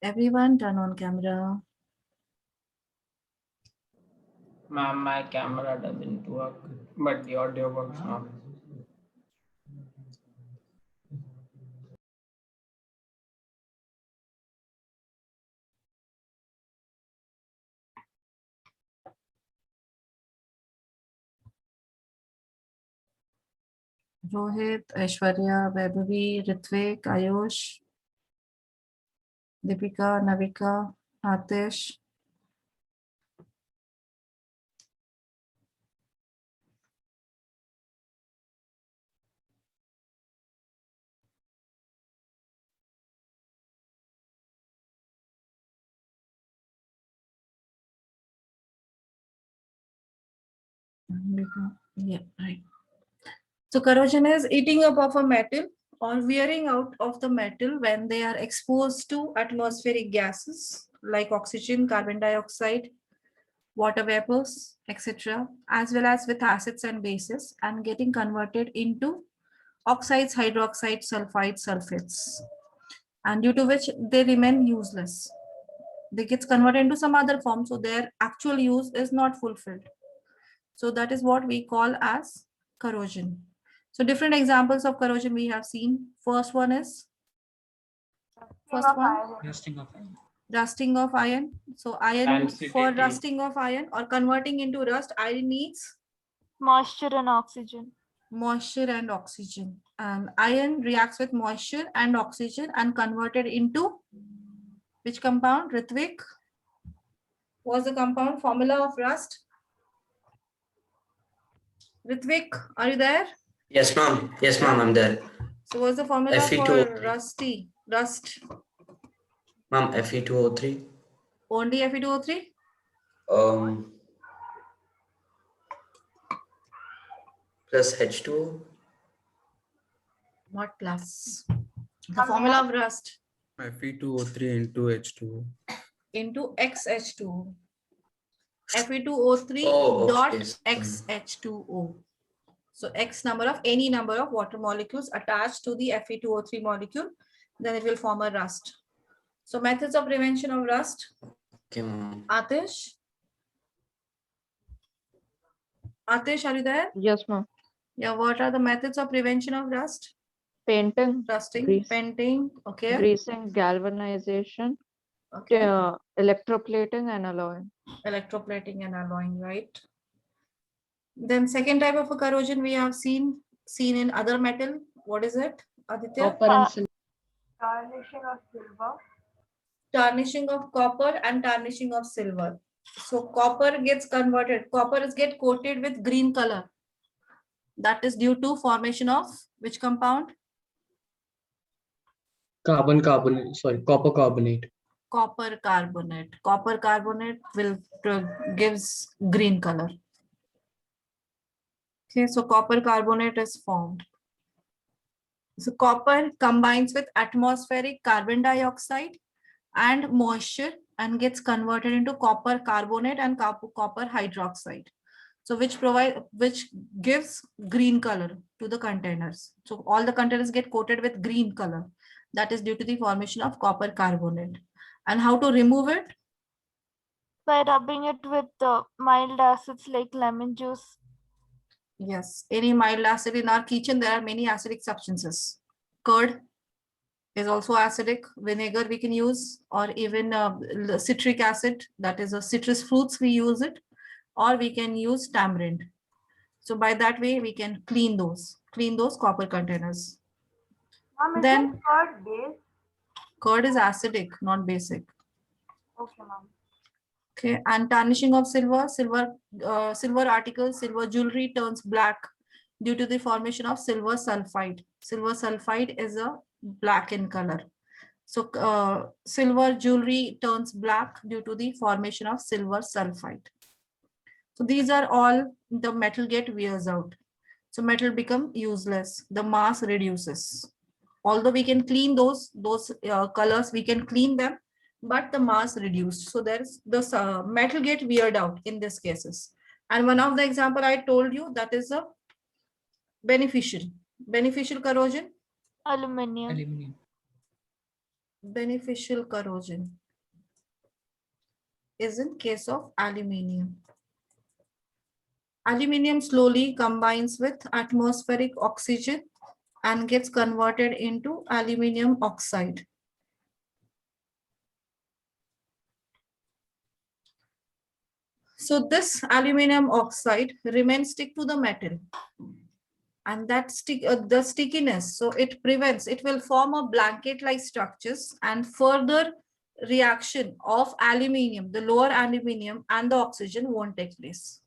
Everyone turn on camera. Ma'am, my camera doesn't work, but the audio works now. Rohit, Aishwarya, Vaibhavi, Ritvik, Ayush, Deepika, Navika, Atish. Yeah, right. So corrosion is eating up of a metal or wearing out of the metal when they are exposed to atmospheric gases like oxygen, carbon dioxide, water vapors, etc., as well as with acids and bases, and getting converted into oxides, hydroxides, sulfides, sulfates, and due to which they remain useless. They get converted into some other form, so their actual use is not fulfilled. So that is what we call as corrosion. So different examples of corrosion we have seen. First one is Rusting of iron. rusting of iron. So iron, Density. for rusting of iron or converting into rust, iron needs Moisture and oxygen. moisture and oxygen. And iron reacts with moisture and oxygen and converted into which compound? Ritvik? What's the compound formula of rust? Ritvik, are you there? Yes, ma'am. Yes, ma'am. I'm there. So what's the formula Fe2O3. for rust? Ma'am, Fe2O3. Only Fe2O3? Plus H2O. What plus? The formula of rust Fe2O3 into H2O. into XH2O. Fe2O3 Oh, dot okay. XH2O. So X number of any number of water molecules attached to the Fe2O3 molecule, then it will form a rust. So methods of prevention of rust. Okay, ma'am. Atish? Atish, are you there? Yes, ma'am. Yeah, what are the methods of prevention of rust? Painting, Rusting, painting, okay. greasing, galvanization, Okay. electroplating and alloying. Electroplating and alloying, right? Then second type of a corrosion we have seen in other metal. What is it, Aditya? Copper and silver. Tarnishing of silver. Tarnishing of copper and tarnishing of silver. So copper gets converted. Copper is get coated with green color. That is due to formation of which compound? Copper carbonate. Copper carbonate. Copper carbonate will gives green color. Okay, so copper carbonate is formed. So copper combines with atmospheric carbon dioxide and moisture and gets converted into copper carbonate and copper hydroxide. So which gives green color to the containers. So all the containers get coated with green color. That is due to the formation of copper carbonate. And how to remove it? By rubbing it with mild acids like lemon juice. Yes, any mild acid. In our kitchen, there are many acidic substances. Curd is also acidic. Vinegar we can use, or even citric acid, that is a citrus fruits, we use it, or we can use tamarind. So by that way, we can clean those copper containers. Then curd base. curd is acidic, not basic. Okay, ma'am. Okay, and tarnishing of silver articles, silver jewelry turns black due to the formation of silver sulfide. Silver sulfide is a black in color. So silver jewelry turns black due to the formation of silver sulfide. So these are all the metal get wears out. So metal become useless. The mass reduces. Although we can clean those colors, we can clean them, but the mass reduced. So there's the metal get weared out in these cases. And one of the example I told you, that is a beneficial corrosion. Aluminium. beneficial corrosion is in case of aluminium. Aluminium slowly combines with atmospheric oxygen and gets converted into aluminium oxide. So this aluminium oxide remains stick to the metal, and that the stickiness, so it prevents, it will form a blanket like structures, and further reaction of aluminium, the lower aluminium and the oxygen won't take place.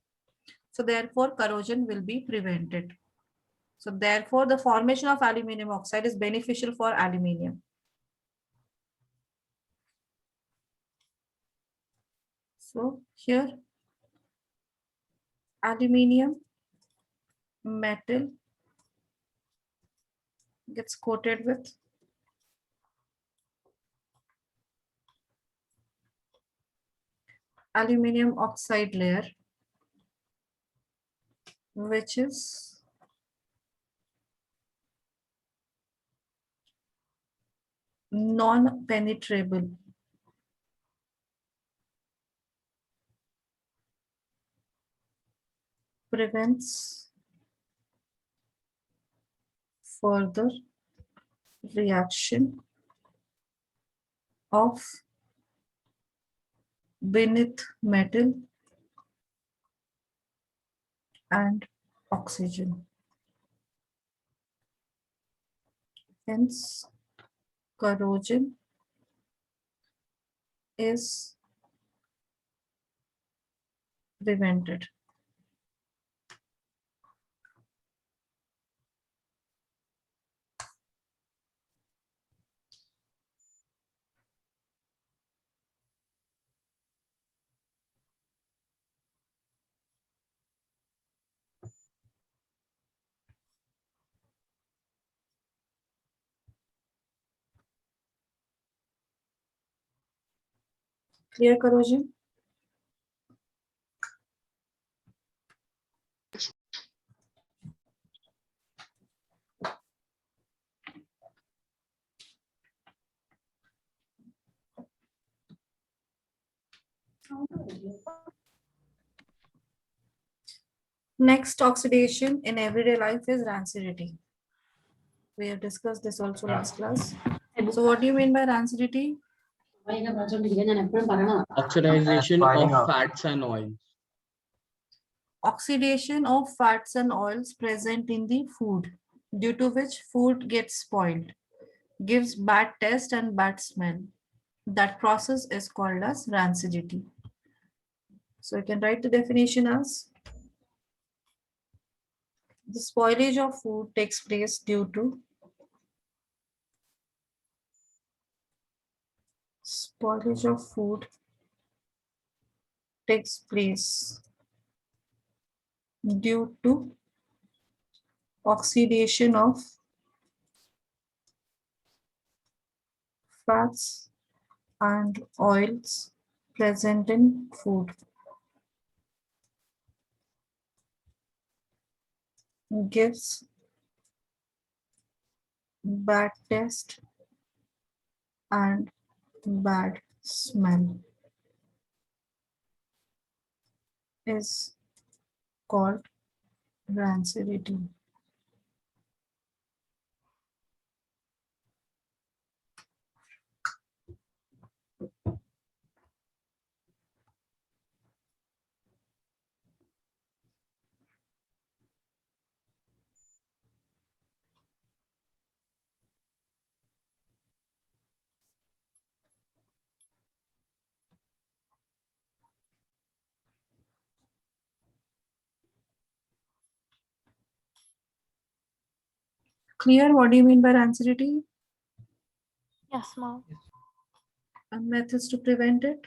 So therefore corrosion will be prevented. So therefore the formation of aluminium oxide is beneficial for aluminium. So here aluminium metal gets coated with aluminium oxide layer, which is non-penetrable. Prevents further reaction of beneath metal and oxygen. Hence, corrosion is prevented. Clear corrosion? Next oxidation in everyday life is rancidity. We have discussed this also last class. So what do you mean by rancidity? Oxidization of fats and oils. Oxidation of fats and oils present in the food, due to which food gets spoiled, gives bad taste and bad smell. That process is called as rancidity. So you can write the definition as: the spoilage of food takes place due to spoilage of food takes place due to oxidation of fats and oils present in food. Gives bad taste and bad smell. Is called rancidity. Clear? What do you mean by rancidity? Yes, ma'am. And methods to prevent it?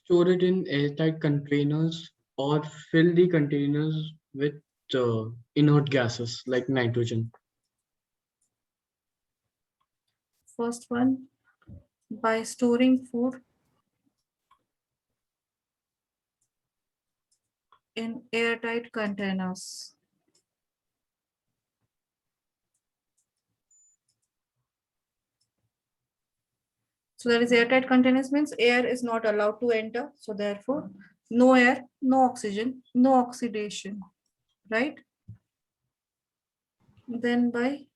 Store it in airtight containers or fill the containers with inert gases like nitrogen. First one, by storing food in airtight containers. So there is airtight containers means air is not allowed to enter. So therefore, no air, no oxygen, no oxidation, right? Then by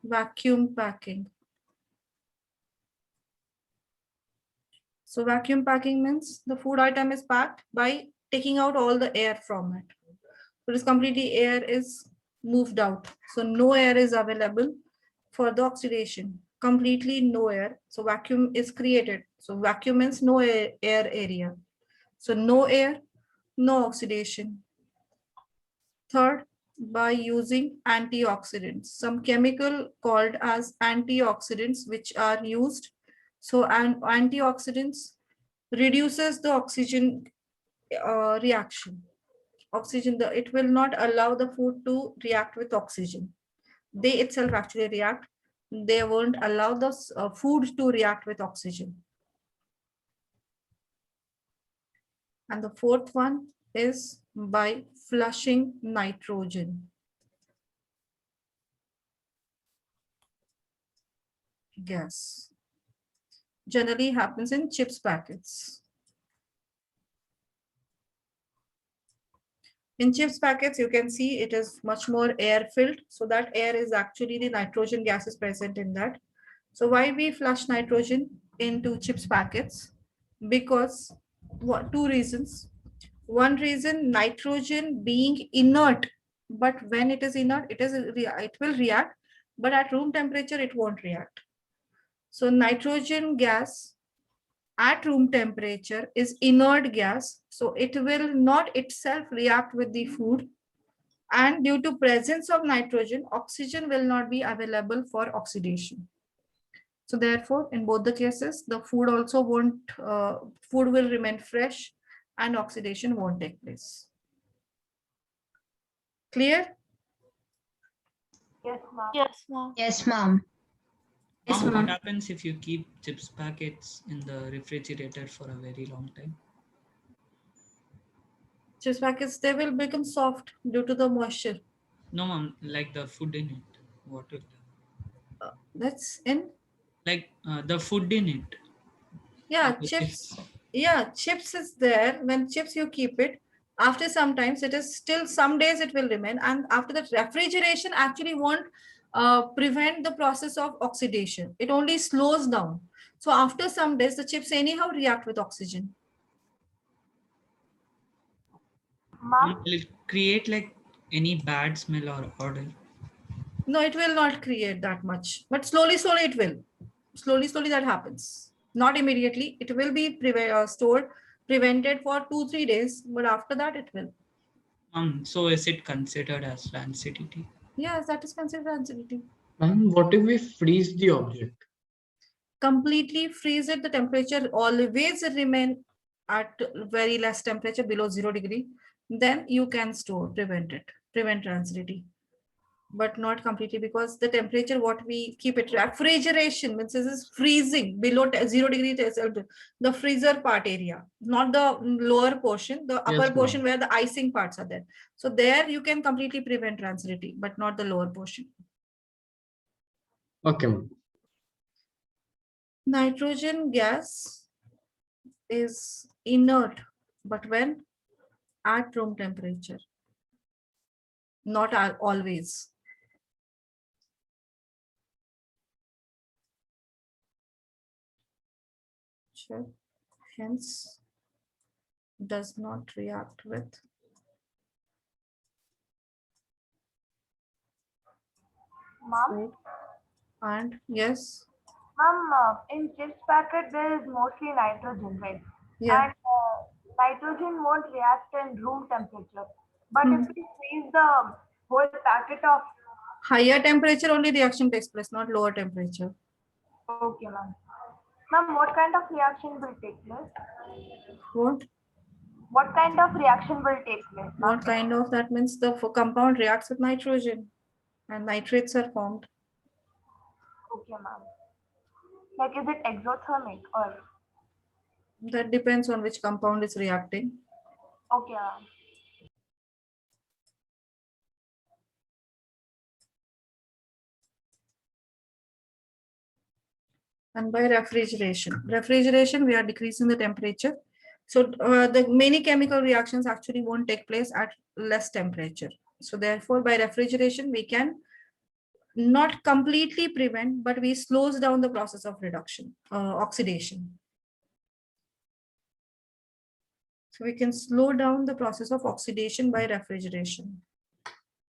vacuum packing. So vacuum packing means the food item is packed by taking out all the air from it. So it is completely air is moved out. So no air is available for the oxidation. Completely no air. So vacuum is created. So vacuum means no air area. So no air, no oxidation. Third, by using antioxidants, some chemical called as antioxidants which are used. So antioxidants reduces the oxygen reaction. It will not allow the food to react with oxygen. They itself actually react. They won't allow the food to react with oxygen. And the fourth one is by flushing nitrogen gas. Generally happens in chips packets. In chips packets, you can see it is much more air filled. So that air is actually the nitrogen gas is present in that. So why we flush nitrogen into chips packets? Because two reasons. One reason, nitrogen being inert, but when it is inert, it will react, but at room temperature, it won't react. So nitrogen gas at room temperature is inert gas. So it will not itself react with the food. And due to presence of nitrogen, oxygen will not be available for oxidation. So therefore, in both the cases, the food also won't, food will remain fresh and oxidation won't take place. Clear? Yes, ma'am. Yes, ma'am. Yes, ma'am. Yes, Ma'am, ma'am. what happens if you keep chips packets in the refrigerator for a very long time? Chips packets, they will become soft due to the moisture. No, ma'am, like the food in it. What will That's in, like the food in it? yeah, If- chips. Yeah, chips is there. When chips you keep it, after sometimes it is still some days it will remain. And after that, refrigeration actually won't prevent the process of oxidation. It only slows down. So after some days, the chips anyhow react with oxygen. Ma'am, Will it create like any bad smell or odor? No, it will not create that much, but slowly, slowly it will. Slowly that happens. Not immediately. It will be stored, prevented for 2-3 days, but after that it will. So is it considered as rancidity? Yes, that is considered acidity. And what if we freeze the object? Completely freeze it. The temperature always remain at very less temperature, below 0 degree. Then you can store, prevent rancidity. But not completely, because the temperature what we keep it, refrigeration means this is freezing below 0 degree, the freezer part area, not the lower portion, the upper Yes, portion ma'am. where the icing parts are there. So there you can completely prevent rancidity, but not the lower portion. Okay, ma'am. Nitrogen gas is inert, but when at room temperature, not always. Sure. Hence does not react with ma'am, food. And yes, ma'am, in chips packet there is mostly nitrogen, right? yeah. And nitrogen won't react in room temperature. But Mhm. if we freeze the whole packet of, Higher temperature only reaction takes place, not lower temperature. okay, ma'am. Ma'am, what kind of reaction will take place? What? What kind of reaction will take place, ma'am? What kind of, that means the compound reacts with nitrogen and nitrates are formed. Okay, ma'am. Like, is it exothermic or? That depends on which compound is reacting. Okay, ma'am. And by refrigeration. Refrigeration, we are decreasing the temperature. So the many chemical reactions actually won't take place at less temperature. So therefore, by refrigeration, we can not completely prevent, but we slows down the process of reduction, oxidation. So we can slow down the process of oxidation by refrigeration,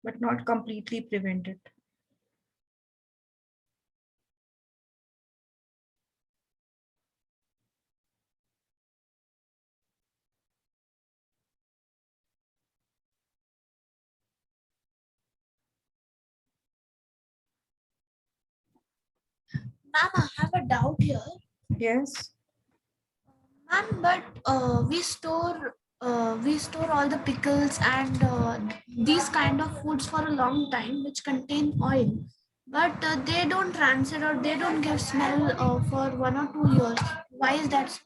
but not completely prevent it. Ma'am, I have a doubt here. Yes. Ma'am, but we store all the pickles and these kind of foods for a long time, which contain oil. But they don't rancid or they don't give smell for 1 or 2 years. Why is that so?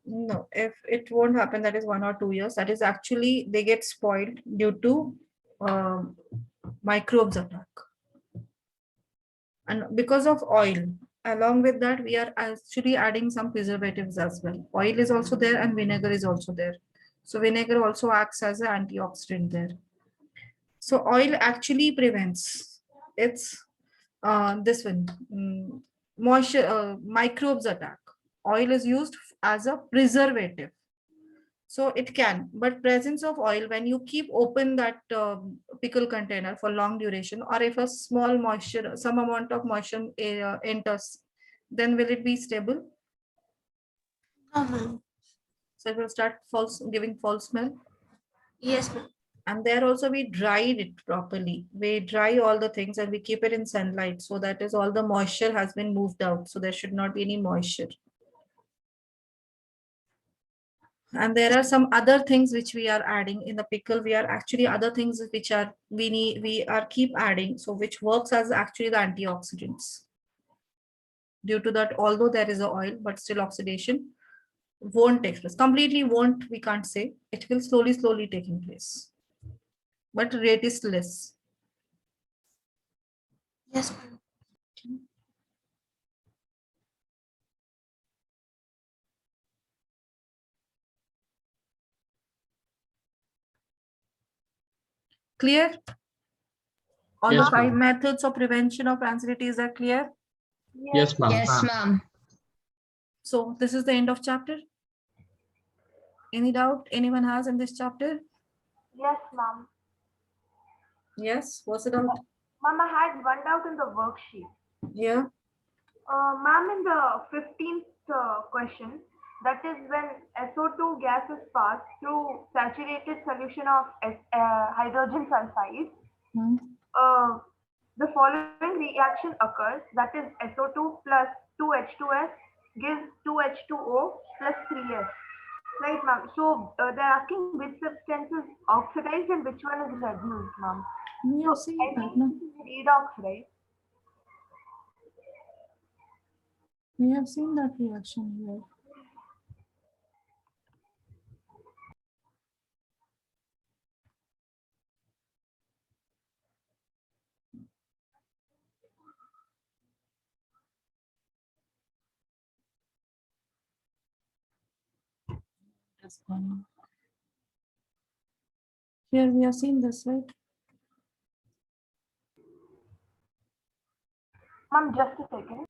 No, if it won't happen, that is 1 or 2 years. That is actually they get spoiled due to microbes attack. And because of oil, along with that, we are actually adding some preservatives as well. Oil is also there and vinegar is also there. So vinegar also acts as an antioxidant there. So oil actually prevents. It's this one, moisture, microbes attack. Oil is used as a preservative. So it can, but presence of oil, when you keep open that pickle container for long duration, or if a small moisture, some amount of moisture enters, then will it be stable? No, ma'am. So it will start giving false smell. Yes, ma'am. And there also we dried it properly. We dry all the things and we keep it in sunlight. So that is all the moisture has been moved out. So there should not be any moisture. And there are some other things which we are adding in the pickle. We are actually other things which are we are keep adding. So which works as actually the antioxidants. Due to that, although there is a oil, but still oxidation won't take place. Completely won't, we can't say. It will slowly taking place. But rate is less. Yes, ma'am. Clear? All Yes, the 5 ma'am. methods of prevention of rancidities are clear. Yes, ma'am. Yes, ma'am. So this is the end of chapter. Any doubt anyone has in this chapter? Yes, ma'am. Yes, what's the doubt? Ma'am, I had one doubt in the worksheet. Yeah. Ma'am, in the 15th question, that is when SO2 gas is passed through saturated solution of hydrogen sulfide, Hmm. the following reaction occurs, that is SO2 plus 2H2S gives 2H2O plus 3S. Right, ma'am. So they're asking which substance is oxidized and which one is reduced, ma'am. We have seen I that, think no? this is redox, right? We have seen that reaction here. Here we have seen this, right? Ma'am, just a second.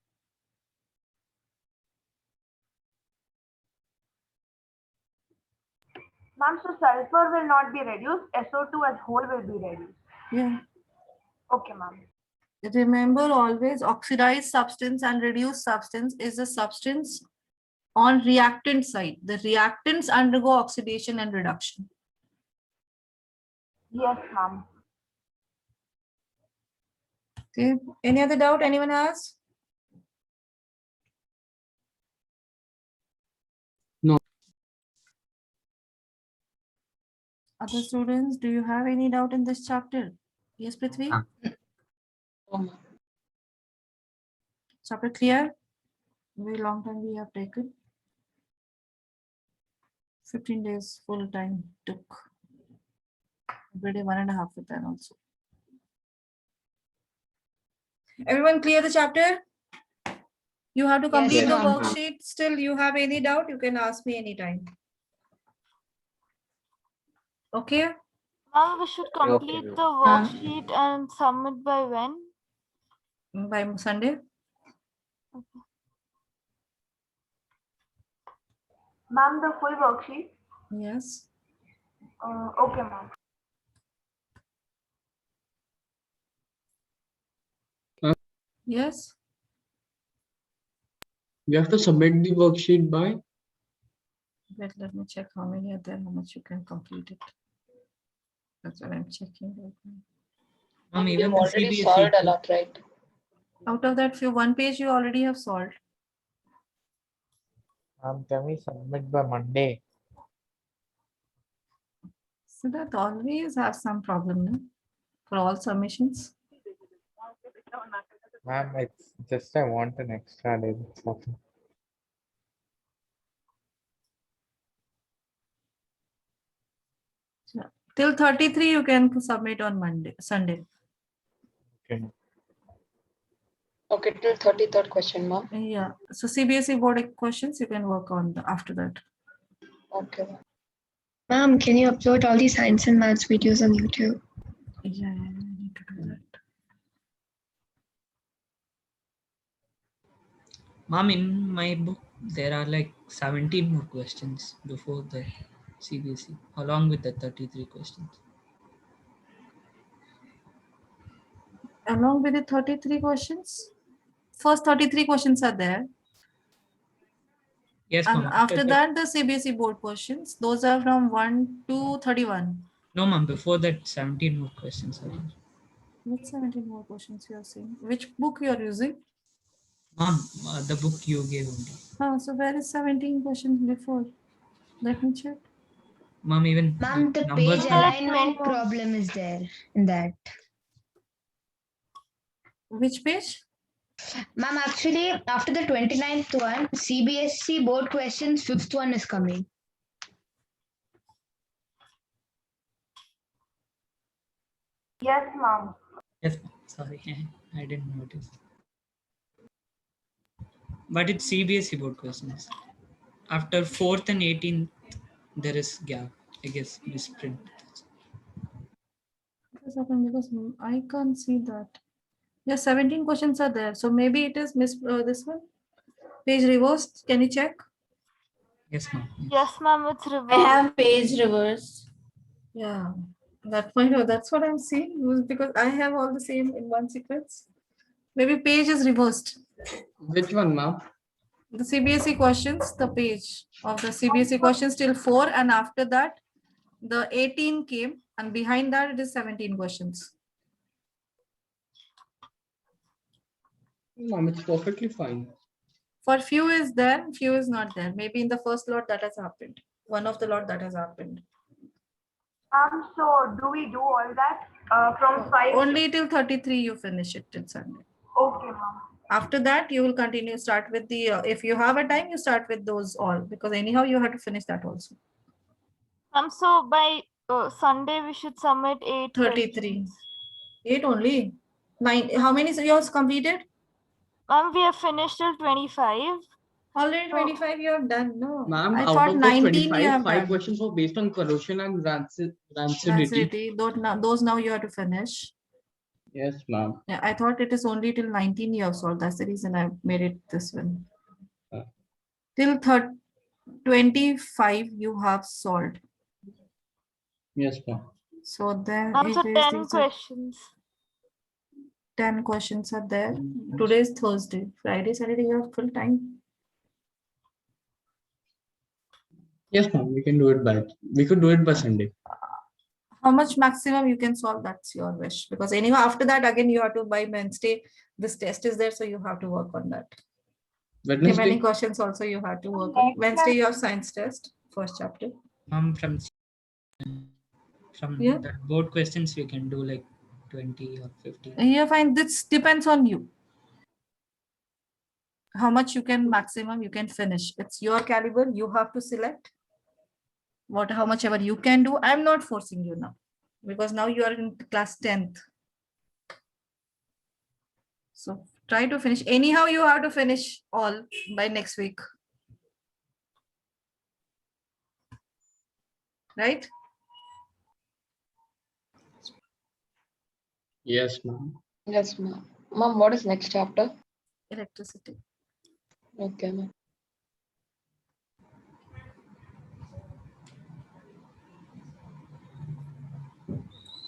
Ma'am, so sulfur will not be reduced, SO2 as whole will be reduced. Yeah. Okay, ma'am. Remember always oxidized substance and reduced substance is a substance on reactant side. The reactants undergo oxidation and reduction. Yes, ma'am. Okay. Any other doubt anyone has? No. Other students, do you have any doubt in this chapter? Yes, Prithvi? Chapter clear? Very long time we have taken. 15 days full time took. Every day 1.5 with that also. Everyone clear the chapter? You have to complete the ma'am. worksheet. Still, you have any doubt, you can ask me anytime. Okay? Ma'am, we should complete the worksheet and submit by when? By Sunday? Ma'am, the full worksheet. Yes. Okay, ma'am. Yes. You have to submit the worksheet by. Wait, let me check how many are there, how much you can complete it. That's what I'm checking right now. Ma'am, You've even the already CBSE. solved a lot, right? Out of that few, one page you already have solved. Can we submit by Monday? So that always have some problem, no? For all submissions. Ma'am, it's just I want an extra day. That's nothing. Till 33 you can submit on Sunday. Okay. Okay, till 33rd question, ma'am. Yeah. So CBSE board questions you can work on after that. Okay. Ma'am, can you upload all the science and maths videos on YouTube? Yeah, I need to do that. Ma'am, in my book, there are like 17 more questions before the CBSE, along with the 33 questions. Along with the 33 questions, first 33 questions are there. Yes, And ma'am. after that, the CBSE board questions, those are from 1 to 31. No, ma'am. Before that, 17 more questions are there. Which 17 more questions you are saying? Which book you are using? Ma'am, the book you gave only. Oh, so where is 17 questions before? Let me check. Ma'am, even Ma'am, the numbers. page There are alignment 20. problem is there in that. Which page? Ma'am, actually, after the 29th one, CBSE board questions, 5th one is coming. Yes, ma'am. Yes, ma'am. Sorry, I didn't notice. But it's CBSE board questions. After 4th and 18th, there is gap. I guess misprint. Because I can't see that. Yeah, 17 questions are there. So maybe it is this one. Page reversed. Can you check? Yes, ma'am. Yes, ma'am, it's I reversed. have page reversed. Yeah, that's what I'm seeing was because I have all the same in one sequence. Maybe page is reversed. Which one, ma'am? The CBSE questions, the page of the CBSE questions till 4, and after that, the 18 came, and behind that it is 17 questions. Ma'am, it's perfectly fine. For few is there, few is not there. Maybe in the first lot that has happened. One of the lot that has happened. So do we do all that from 5? Only till 33 you finish it till Sunday. Okay, ma'am. After that, you will continue, start with the, if you have a time, you start with those all, because anyhow, you have to finish that also. So by Sunday, we should submit 8 33. questions. 8 only. 9. How many yours completed? Ma'am, we have finished till 25. Already 25 you have done. No. Ma'am, I out thought of 19 those you 25, have 5 done. questions were based on corrosion and rancidity. Rancidity. Those now you have to finish. Yes, ma'am. Yeah, I thought it is only till 19 you have solved. That's the reason I made it this one. Till 25 you have solved. Yes, ma'am. So then Ma'am, it so is 10 these are questions. 10 questions are there. Today is Thursday. Friday, Saturday you have full time. Yes, ma'am. We can do it by. We could do it by Sunday. How much maximum you can solve, that's your wish, because anyhow after that again you have to by Wednesday this test is there, so you have to work on that. Wednesday. Remaining questions also you have to work on. Wednesday you have science test, first chapter. From Yeah. the board questions we can do like 20 or 50. Yeah, fine. This depends on you. How much you can maximum you can finish. It's your caliber. You have to select how much ever you can do. I'm not forcing you now because now you are in class 10th. So Try to finish. Anyhow, you have to finish all by next week. Right? Yes, ma'am. Yes, ma'am. Ma'am, what is next chapter? Electricity. Okay, ma'am.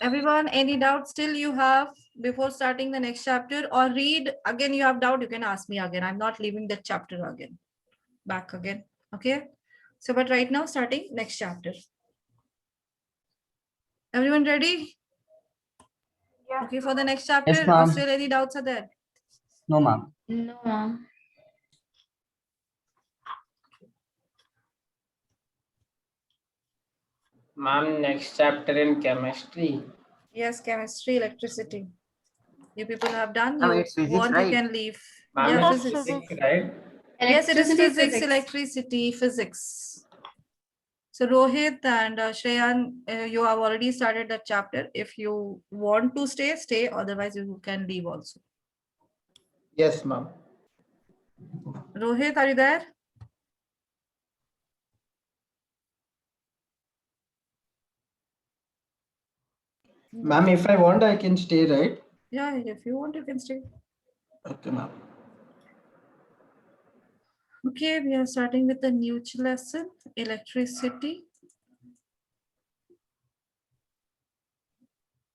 Everyone, any doubt still you have before starting the next chapter, or read again? You have doubt, you can ask me again. I'm not leaving that chapter again, back again. Okay. So, but right now, starting next chapter. Everyone ready? Yes. Okay, for the next chapter, Yes, or ma'am. still any doubts are there? No, ma'am. No, ma'am. Ma'am, next chapter in chemistry. Yes, chemistry, electricity. You people have done. Ma'am, You it's physics, want, you right? can leave. Ma'am, Yeah, it's physics. physics, right? Yes, it is Electricity, physics, electricity, physics. So Rohit and Shreyan, you have already started that chapter. If you want to stay, stay. Otherwise, you can leave also. Yes, ma'am. Rohit, are you there? Ma'am, if I want, I can stay, right? Yeah, if you want, you can stay. Okay, ma'am. Okay, we are starting with the new lesson, electricity.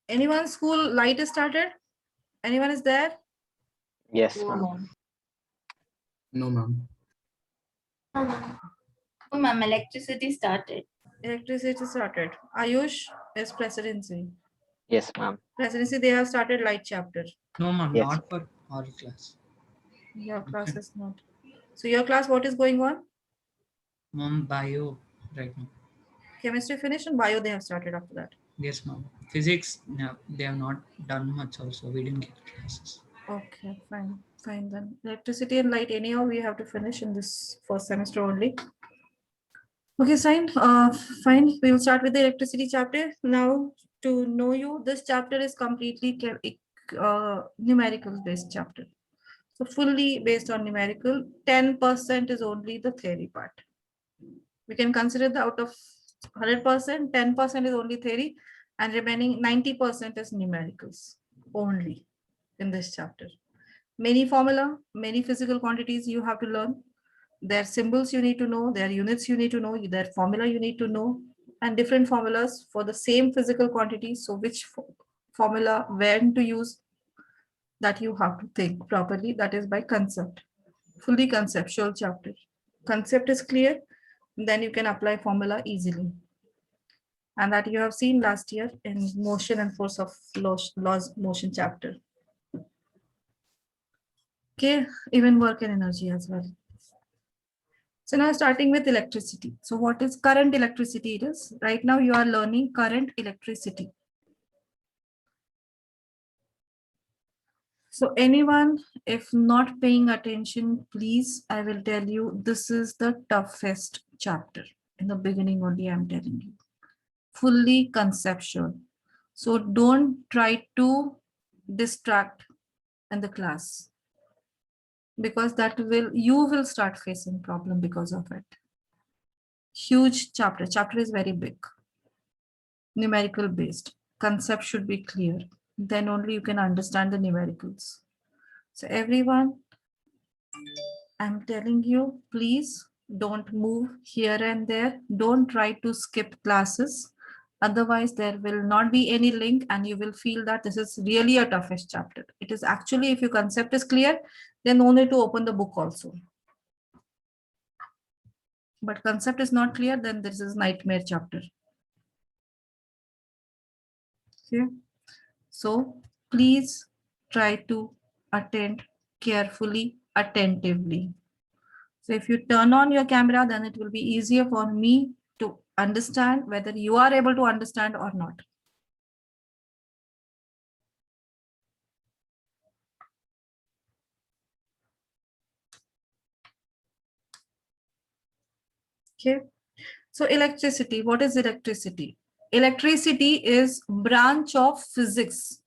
Anyone school light is started? Anyone is there? Yes, No, ma'am. ma'am. No, ma'am. Oh, ma'am, electricity started. Electricity started. Ayush is presidency. Yes, ma'am. Presidency, they have started light chapter. No, ma'am, Yes. not for our class. Your class is not. So your class, what is going on? Ma'am, bio right now. Chemistry finished and bio they have started after that. Yes, ma'am. Physics, no, they have not done much also. We didn't get classes. Okay, fine, fine then. Electricity and light, anyhow, we have to finish in this first semester only. Okay, fine. Fine. We will start with the electricity chapter. Now, to know you, this chapter is completely numerical based chapter. So fully based on numerical, 10% is only the theory part. We can consider that out of 100%, 10% is only theory, and remaining 90% is numericals only in this chapter. Many formula, many physical quantities you have to learn. Their symbols you need to know, their units you need to know, their formula you need to know, and different formulas for the same physical quantities. So which formula, when to use, that you have to think properly. That is by concept, fully conceptual chapter. Concept is clear, then you can apply formula easily. And that you have seen last year in motion and force of laws motion chapter. Okay, even work and energy as well. So now starting with electricity. So what is current electricity? It is right now you are learning current electricity. So anyone, if not paying attention, please, I will tell you, this is the toughest chapter. In the beginning only, I'm telling you. Fully conceptual. So don't try to distract in the class, because you will start facing problem because of it. Huge chapter. Chapter is very big. Numerical based. Concept should be clear. Then only you can understand the numericals. So everyone, I'm telling you, please don't move here and there. Don't try to skip classes. Otherwise, there will not be any link and you will feel that this is really a toughest chapter. It is actually, if your concept is clear, then no need to open the book also. But concept is not clear, then this is nightmare chapter. Okay. So please try to attend carefully, attentively. So if you turn on your camera, then it will be easier for me to understand whether you are able to understand or not. Okay. So electricity, what is electricity? Electricity is branch of physics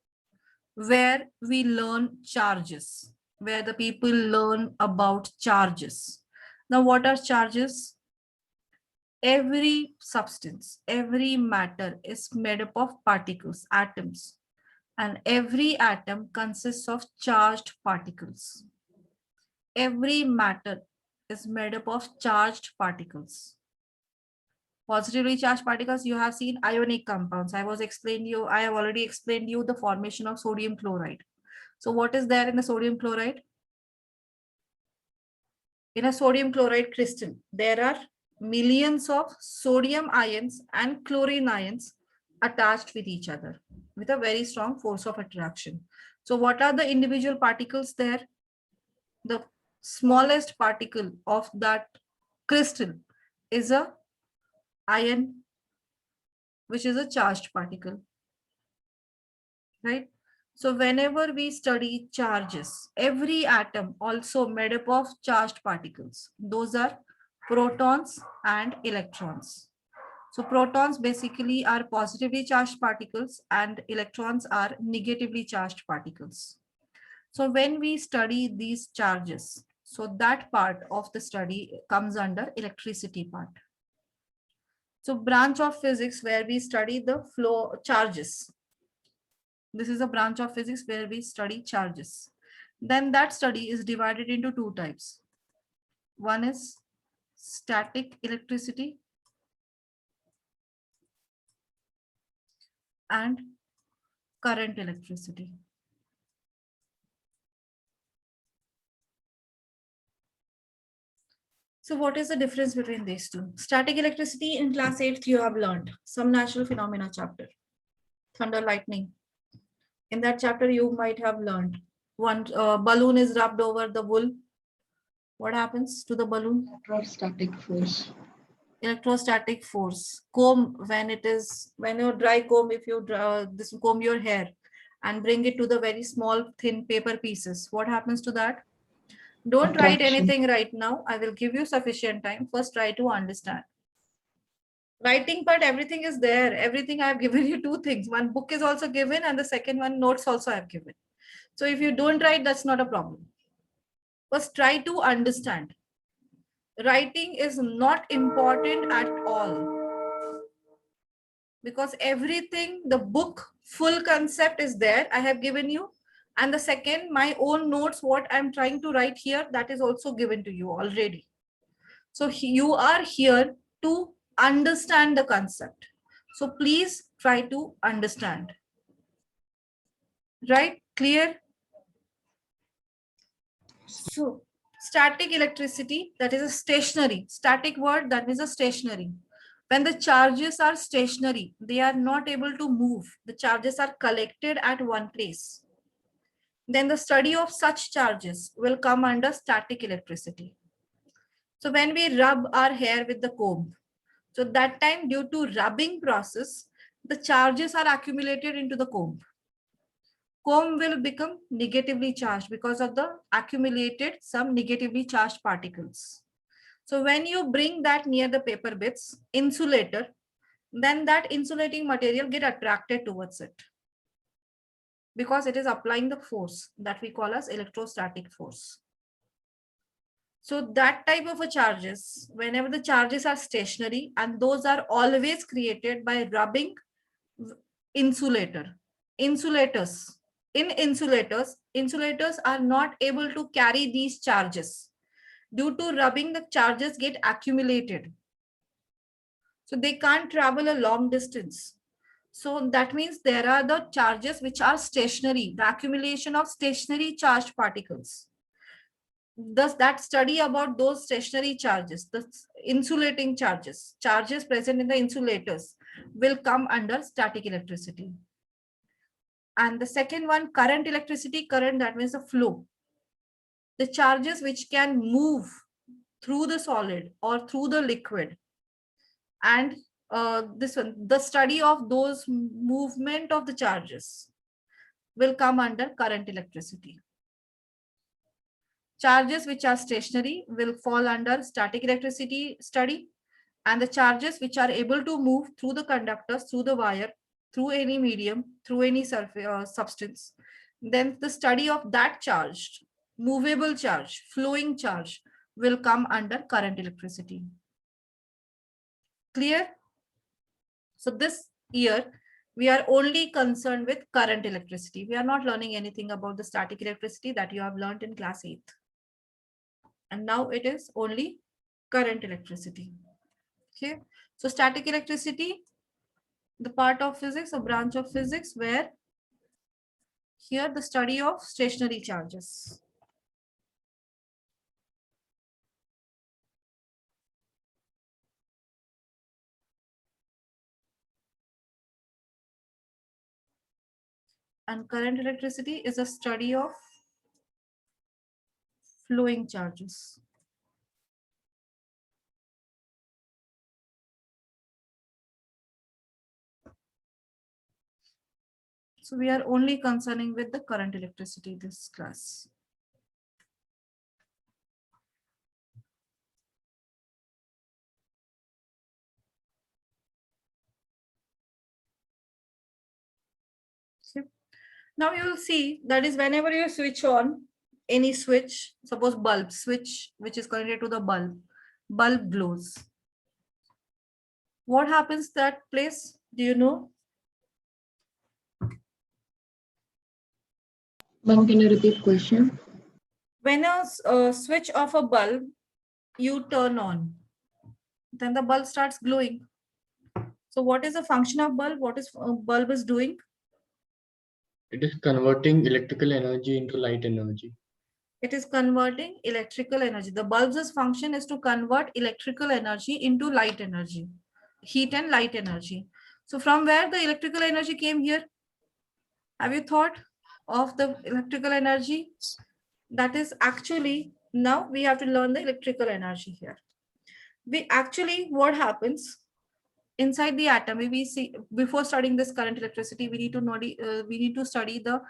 where we learn charges. where the people learn about charges. Now, what are charges? Every substance, every matter is made up of particles, atoms, and every atom consists of charged particles. Every matter is made up of charged particles. Positively charged particles, you have seen ionic compounds. I have already explained you the formation of sodium chloride. So what is there in the sodium chloride? In a sodium chloride crystal, there are millions of sodium ions and chlorine ions attached with each other with a very strong force of attraction. So what are the individual particles there? The smallest particle of that crystal is a ion, which is a charged particle, right? So whenever we study charges, every atom also made up of charged particles. Those are protons and electrons. So protons basically are positively charged particles and electrons are negatively charged particles. So when we study these charges, so that part of the study comes under electricity part. So branch of physics where we study the flow charges. This is a branch of physics where we study charges. Then that study is divided into two types. One is static electricity and current electricity. So what is the difference between these two? Static electricity in class 8th you have learned some natural phenomena chapter, thunder, lightning. In that chapter you might have learned one balloon is rubbed over the wool. What happens to the balloon? Electrostatic force. Electrostatic force. Comb, when you dry comb, if you comb your hair and bring it to the very small thin paper pieces, what happens to that? Don't write anything right now. I will give you sufficient time. First try to understand. Writing part, everything is there. Everything I have given you two things. One book is also given and the second one notes also I have given. So if you don't write, that's not a problem. First try to understand. Writing is not important at all. Because everything, the book, full concept is there. I have given you. And the second, my own notes, what I'm trying to write here, that is also given to you already. So you are here to understand the concept. So please try to understand. Right? Clear? So static electricity, that is a stationary. Static word, that means a stationary. When the charges are stationary, they are not able to move. The charges are collected at one place. Then the study of such charges will come under static electricity. So when we rub our hair with the comb, so that time due to rubbing process, the charges are accumulated into the comb. Comb will become negatively charged because of the accumulated some negatively charged particles. So when you bring that near the paper bits, insulator, then that insulating material get attracted towards it, because it is applying the force that we call as electrostatic force. So that type of a charges, whenever the charges are stationary, and those are always created by rubbing insulator. Insulators. In insulators are not able to carry these charges. Due to rubbing, the charges get accumulated. So they can't travel a long distance. So that means there are the charges which are stationary, the accumulation of stationary charged particles. Thus, that study about those stationary charges, the insulating charges, charges present in the insulators, will come under static electricity. And the second one, current electricity, current, that means the flow. The charges which can move through the solid or through the liquid. And this one, the study of those movement of the charges will come under current electricity. Charges which are stationary will fall under static electricity study, and the charges which are able to move through the conductors, through the wire, through any medium, through any substance, then the study of that charge movable charge, flowing charge will come under current electricity. Clear? So this year, we are only concerned with current electricity. We are not learning anything about the static electricity that you have learned in class 8th. And now it is only current electricity. Okay. So static electricity, the part of physics, a branch of physics where here the study of stationary charges. And current electricity is a study of flowing charges. So we are only concerning with the current electricity this class. Okay. Now you will see that is whenever you switch on any switch, suppose bulb switch, which is connected to the bulb glows. What happens that place? Do you know? Ma'am, can you repeat question? When a switch of a bulb you turn on, then the bulb starts glowing. So what is the function of bulb? What is bulb is doing? It is converting electrical energy into light energy. It is converting electrical energy. The bulb's function is to convert electrical energy into light energy, heat and light energy. So from where the electrical energy came here? Have you thought of the electrical energy? That is actually, now we have to learn the electrical energy here. We actually, what happens inside the atom, we see before studying this current electricity, we need to study the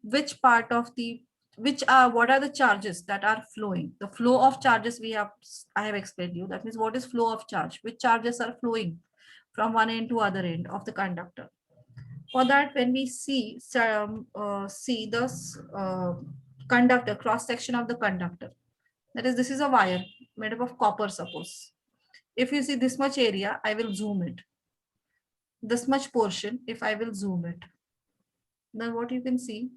which part of the what are the charges that are flowing. The flow of charges I have explained you. That means what is flow of charge? Which charges are flowing from one end to other end of the conductor. For that, when we see this conductor, cross section of the conductor, that is, this is a wire made up of copper, suppose. If you see this much area, I will zoom it. This much portion, if I will zoom it, then what you can see,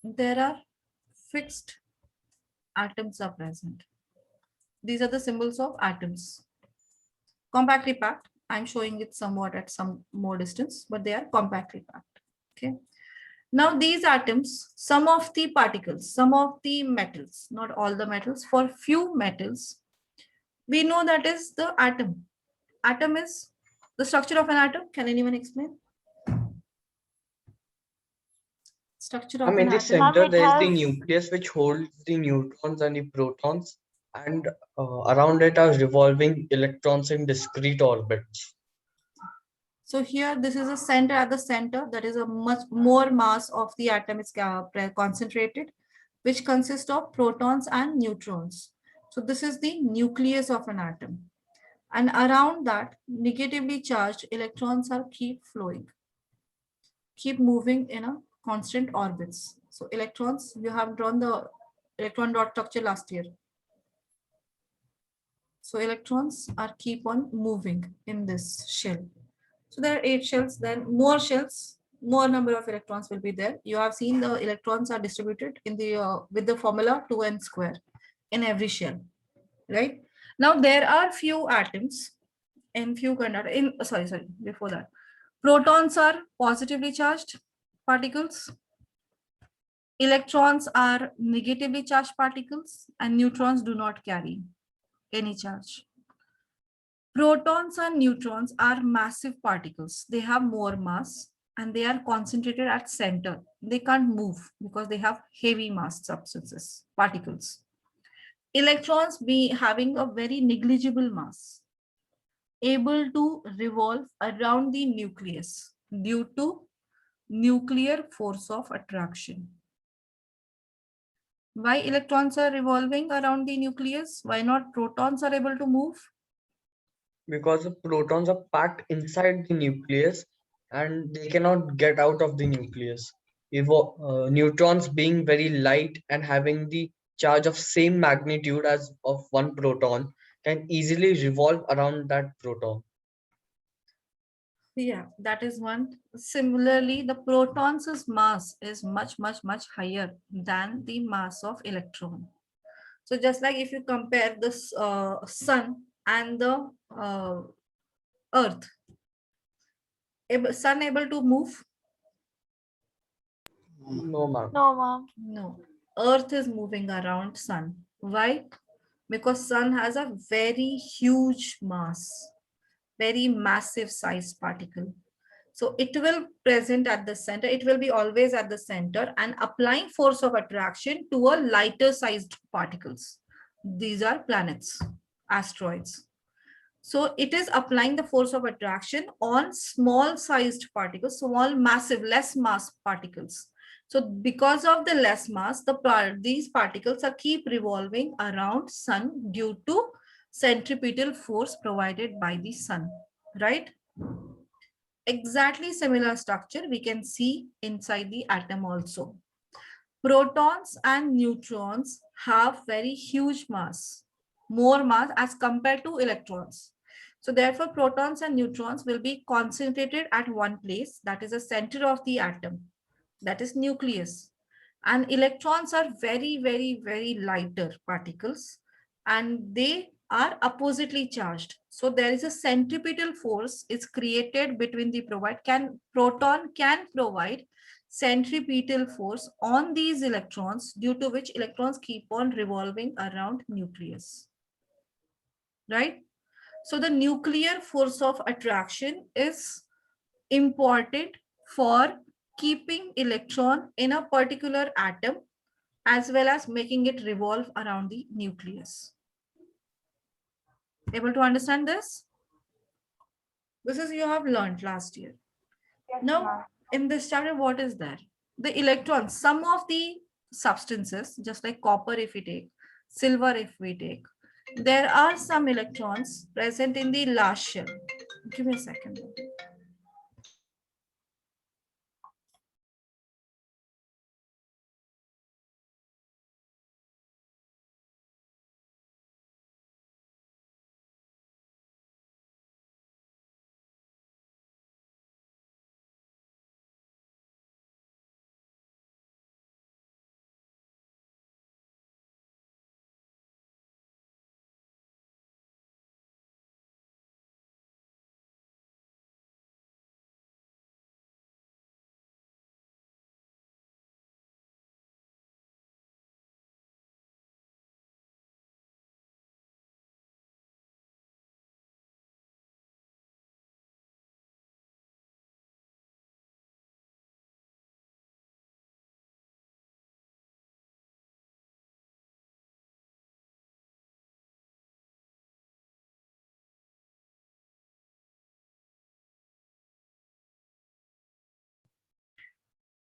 there are fixed atoms are present. These are the symbols of atoms. Compactly packed. I'm showing it somewhat at some more distance, but they are compactly packed. Okay. Now these atoms, some of the particles, some of the metals, not all the metals, for few metals, we know that is the atom. Atom is the structure of an atom. Can anyone explain? Structure of In an the atom. center, there is the nucleus which holds the neutrons and the protons, and around it are revolving electrons in discrete orbits. So here, this is a center. At the center, that is a much more mass of the atom is concentrated, which consists of protons and neutrons. So this is the nucleus of an atom. And around that, negatively charged electrons are keep flowing, keep moving in a constant orbits. So electrons, you have drawn the electron dot structure last year. So electrons are keep on moving in this shell. So there are 8 shells, then more shells, more number of electrons will be there. You have seen the electrons are distributed in the with the formula 2n square in every shell, right? Now there are few atoms and few conductors. Sorry, before that, protons are positively charged particles. Electrons are negatively charged particles, and neutrons do not carry any charge. Protons and neutrons are massive particles. They have more mass and they are concentrated at center. They can't move because they have heavy mass substances, particles. Electrons be having a very negligible mass, able to revolve around the nucleus due to nuclear force of attraction. Why electrons are revolving around the nucleus? Why not protons are able to move? Because the protons are packed inside the nucleus and they cannot get out of the nucleus. Neutrons being very light and having the charge of same magnitude as of one proton can easily revolve around that proton. Yeah, that is one. Similarly, the proton's mass is much higher than the mass of electron. So just like if you compare the sun and the earth, sun able to move? No, ma'am. No, ma'am. No. Earth is moving around sun. Why? Because sun has a very huge mass, very massive size particle. So it will present at the center. It will be always at the center and applying force of attraction to a lighter sized particles. These are planets, asteroids. So it is applying the force of attraction on small sized particles, small, massive, less mass particles. So because of the less mass, these particles are keep revolving around sun due to centripetal force provided by the sun, right? Exactly similar structure we can see inside the atom also. Protons and neutrons have very huge mass, more mass as compared to electrons. So therefore, protons and neutrons will be concentrated at one place, that is the center of the atom, that is nucleus. And electrons are very lighter particles and they are oppositely charged. So there is a centripetal force is created between the proton can provide centripetal force on these electrons, due to which electrons keep on revolving around nucleus, right? So the nuclear force of attraction is important for keeping electron in a particular atom as well as making it revolve around the nucleus. Able to understand this? This is you have learned last year. Yes, Now, ma'am. in this chapter, what is there? The electrons, some of the substances, just like copper if we take, silver if we take, there are some electrons present in the last shell. Give me a second.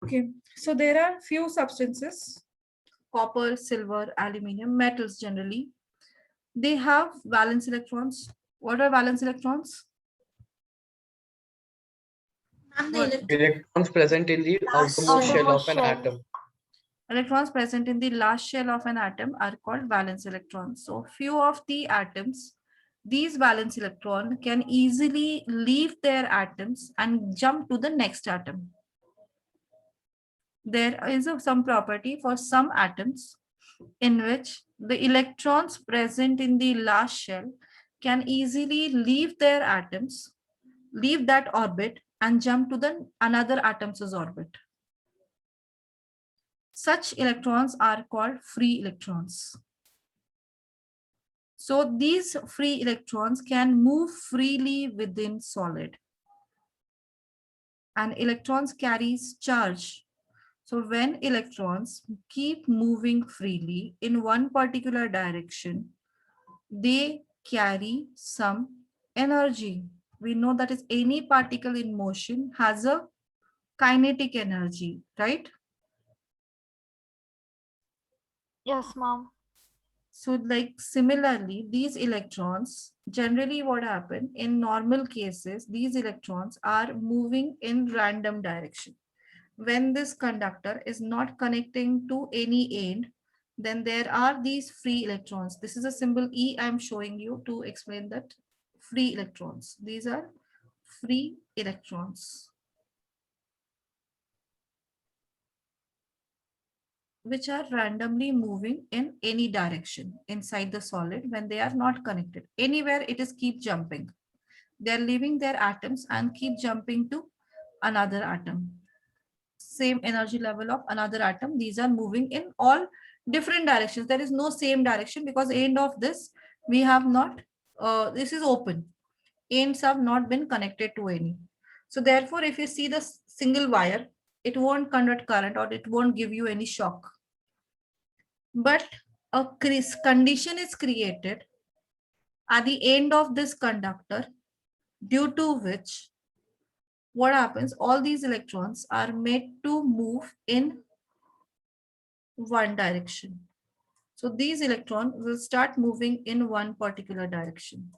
Okay, so there are few substances, copper, silver, aluminium, metals generally. They have valence electrons. What are valence electrons? Electrons present in the outermost shell of an atom. Electrons present in the last shell of an atom are called valence electrons. So few of the atoms, these valence electron can easily leave their atoms and jump to the next atom. There is some property for some atoms in which the electrons present in the last shell can easily leave their atoms, leave that orbit and jump to the another atom's orbit. Such electrons are called free electrons. So these free electrons can move freely within solid. And electrons carries charge. So when electrons keep moving freely in one particular direction, they carry some energy. We know that is any particle in motion has a kinetic energy, right? Yes, ma'am. So like similarly, these electrons, generally what happen in normal cases, these electrons are moving in random direction. When this conductor is not connecting to any end, then there are these free electrons. This is a symbol E I'm showing you to explain that free electrons. These are free electrons, which are randomly moving in any direction inside the solid when they are not connected. Anywhere it is keep jumping. They are leaving their atoms and keep jumping to another atom. Same energy level of another atom. These are moving in all different directions. There is no same direction because end of this we have not, this is open. Ends have not been connected to any. So therefore, if you see the single wire, it won't conduct current or it won't give you any shock. But a condition is created at the end of this conductor, due to which what happens, all these electrons are made to move in one direction. So these electrons will start moving in one particular direction.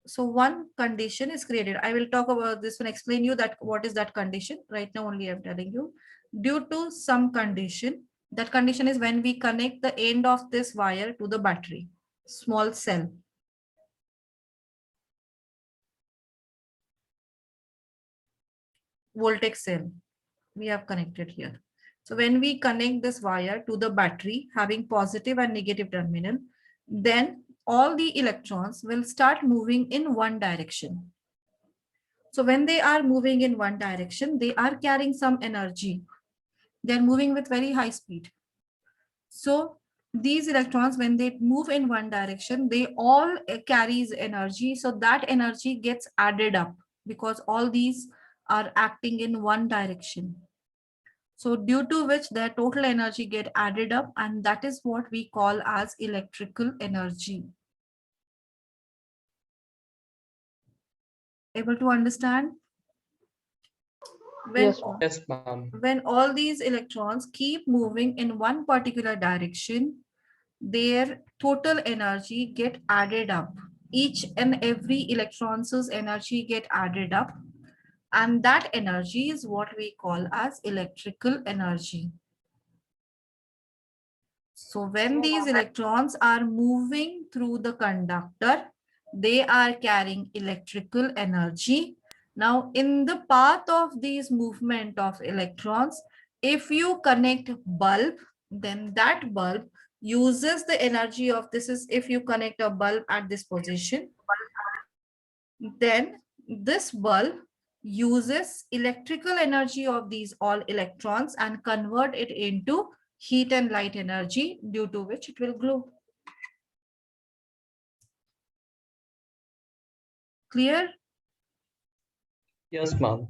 So one condition is created. I will talk about this one, explain you that what is that condition. Right now only I'm telling you. Due to some condition, that condition is when we connect the end of this wire to the battery, small cell. Voltaic cell we have connected here. So when we connect this wire to the battery having positive and negative terminal, then all the electrons will start moving in one direction. So when they are moving in one direction, they are carrying some energy. They're moving with very high speed. So these electrons, when they move in one direction, they all carries energy. So that energy gets added up because all these are acting in one direction. So due to which their total energy get added up, and that is what we call as electrical energy. Able to understand? When, Yes, ma'am. when all these electrons keep moving in one particular direction, their total energy get added up. Each and every electron's energy get added up, and that energy is what we call as electrical energy. So when these electrons are moving through the conductor, they are carrying electrical energy. Now in the path of these movement of electrons, if you connect bulb, then that bulb uses the energy of, this is if you connect a bulb at this position, then this bulb uses electrical energy of these all electrons and convert it into heat and light energy, due to which it will glow. Clear? Yes, ma'am.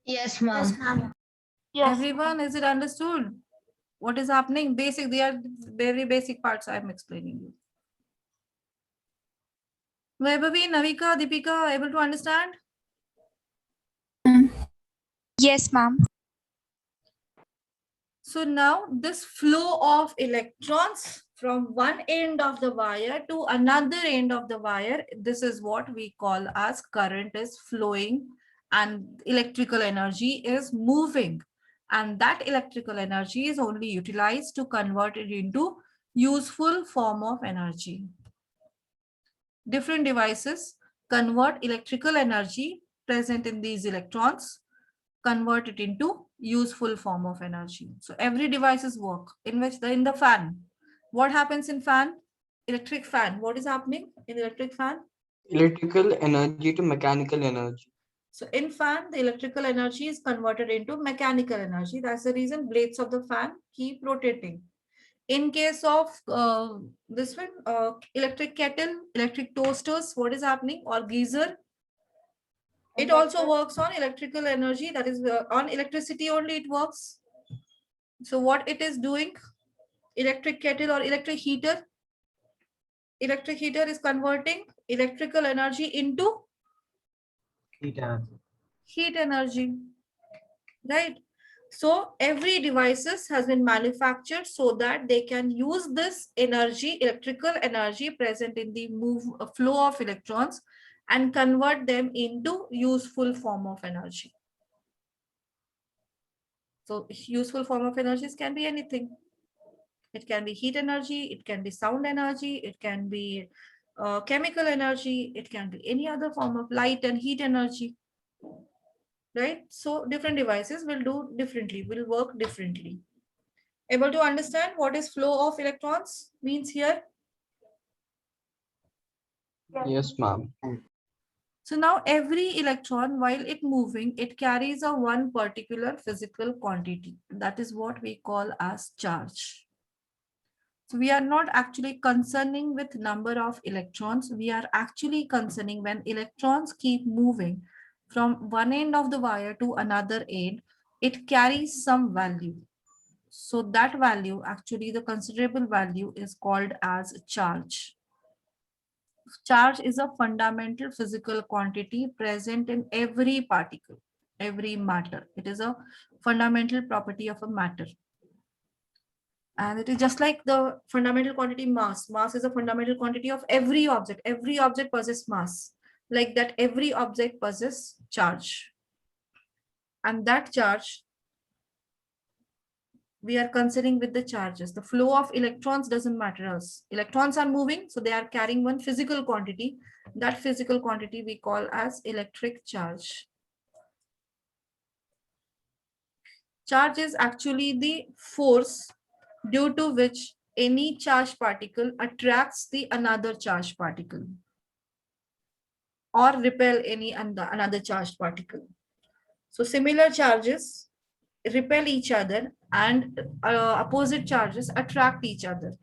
Yes, ma'am. Yes. Everyone, is it understood? What is happening? Basic, they are very basic parts I'm explaining you. Vaibhavi, Navika, Deepika, able to understand? Yes, ma'am. So now this flow of electrons from one end of the wire to another end of the wire, this is what we call as current is flowing and electrical energy is moving. And that electrical energy is only utilized to convert it into useful form of energy. Different devices convert electrical energy present in these electrons, convert it into useful form of energy. So every devices work in which in the fan. What happens in fan? Electric fan. What is happening in electric fan? Electrical energy to mechanical energy. So in fan, the electrical energy is converted into mechanical energy. That's the reason blades of the fan keep rotating. In case of this one, electric kettle, electric toasters, what is happening? Or geyser, it also works on electrical energy, that is on electricity only it works. So what it is doing, electric kettle or electric heater is converting electrical energy into heat energy, right? So every devices has been manufactured so that they can use this energy, electrical energy present in the flow of electrons, and convert them into useful form of energy. So useful form of energies can be anything. It can be heat energy, it can be sound energy, it can be chemical energy, it can be any other form of light and heat energy. Right? So different devices will do differently, will work differently. Able to understand what is flow of electrons means here? Yes, ma'am. So now every electron, while it moving, it carries a one particular physical quantity. That is what we call as charge. So we are not actually concerning with number of electrons. We are actually concerning when electrons keep moving from one end of the wire to another end, it carries some value. So that value, actually the considerable value, is called as charge. Charge is a fundamental physical quantity present in every particle, every matter. It is a fundamental property of a matter. And it is just like the fundamental quantity mass. Mass is a fundamental quantity of every object. Every object possesses mass. Like that, every object possesses charge. And that charge, we are considering with the charges. The flow of electrons doesn't matter us. Electrons are moving, so they are carrying one physical quantity. That physical quantity we call as electric charge. Charge is actually the force due to which any charged particle attracts the another charged particle or repel any another charged particle. So similar charges repel each other and opposite charges attract each other.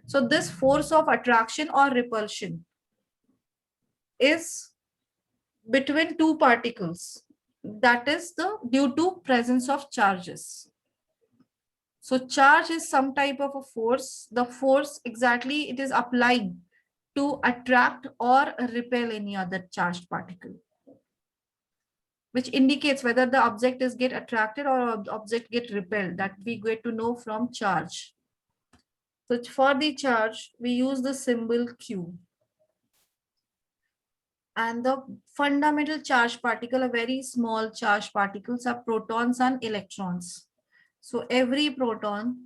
So this force of attraction or repulsion is between two particles. That is the due to presence of charges. So charge is some type of a force. The force exactly it is applying to attract or repel any other charged particle, which indicates whether the object is get attracted or object get repelled. That we get to know from charge. So for the charge, we use the symbol Q. And the fundamental charge particle, a very small charge particles, are protons and electrons. So every proton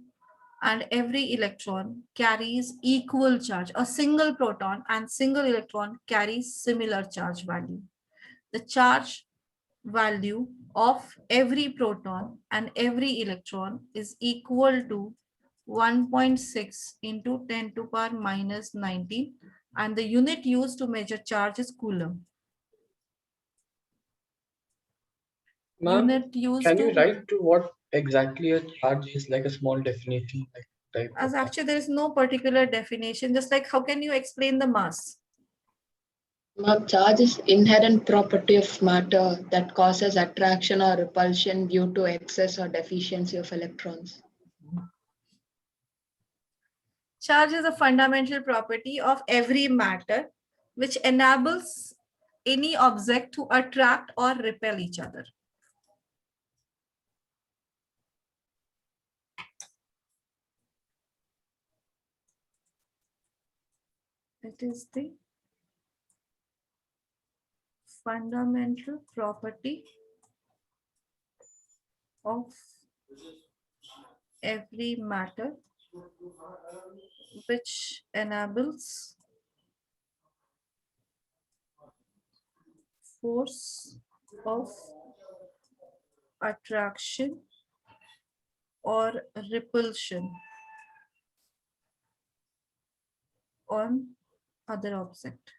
and every electron carries equal charge. A single proton and single electron carries similar charge value. The charge value of every proton and every electron is equal to 1.6 into 10 to power minus 19, and the unit used to measure charge is coulomb. Ma'am, Unit used can to you write to what exactly a charge is, like a small definition, like type as of that? actually there is no particular definition, just like how can you explain the mass? Ma'am, charge is inherent property of matter that causes attraction or repulsion due to excess or deficiency of electrons. Charge is a fundamental property of every matter which enables any object to attract or repel each other. It is the fundamental property of every matter which enables force of attraction or repulsion on other object.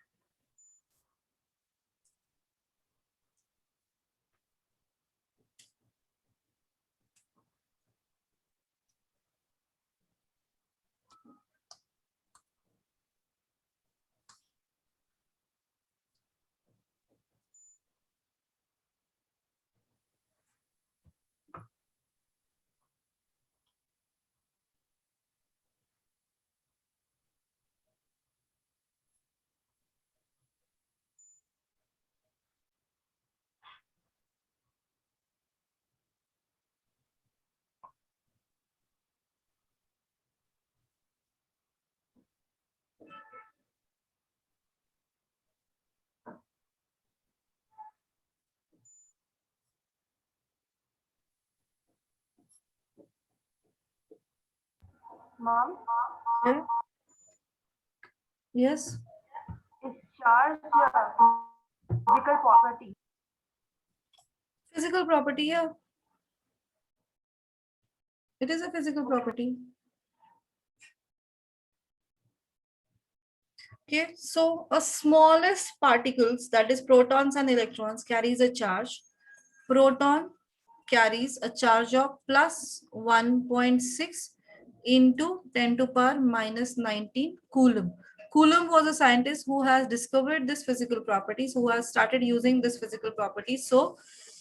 Mom, Yeah. Yes. is charge physical property? Physical property, yeah. It is a physical property. Okay, so a smallest particles, that is protons and electrons, carries a charge. Proton carries a charge of plus 1.6 into 10 to power minus 19 Coulomb. Coulomb was a scientist who has discovered this physical properties, who has started using this physical property. So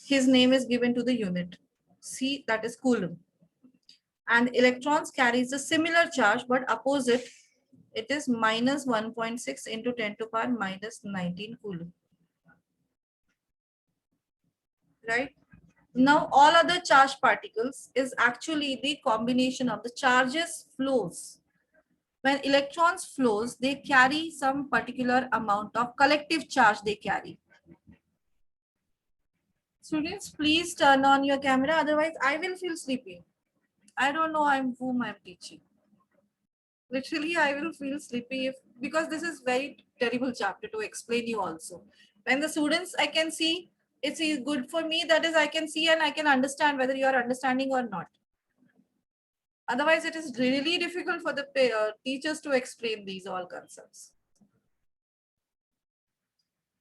his name is given to the unit. C, that is Coulomb. And electrons carries a similar charge but opposite. It is minus 1.6 into 10 to power minus 19 Coulomb. Right? Now, all other charged particles is actually the combination of the charges flows. When electrons flows, they carry some particular amount of collective charge they carry. Students, please turn on your camera, otherwise I will feel sleepy. I don't know whom I'm teaching. Literally, I will feel sleepy because this is very terrible chapter to explain you also. When the students, I can see, it's good for me, that is I can see and I can understand whether you are understanding or not. Otherwise, it is really difficult for the teachers to explain these all concepts.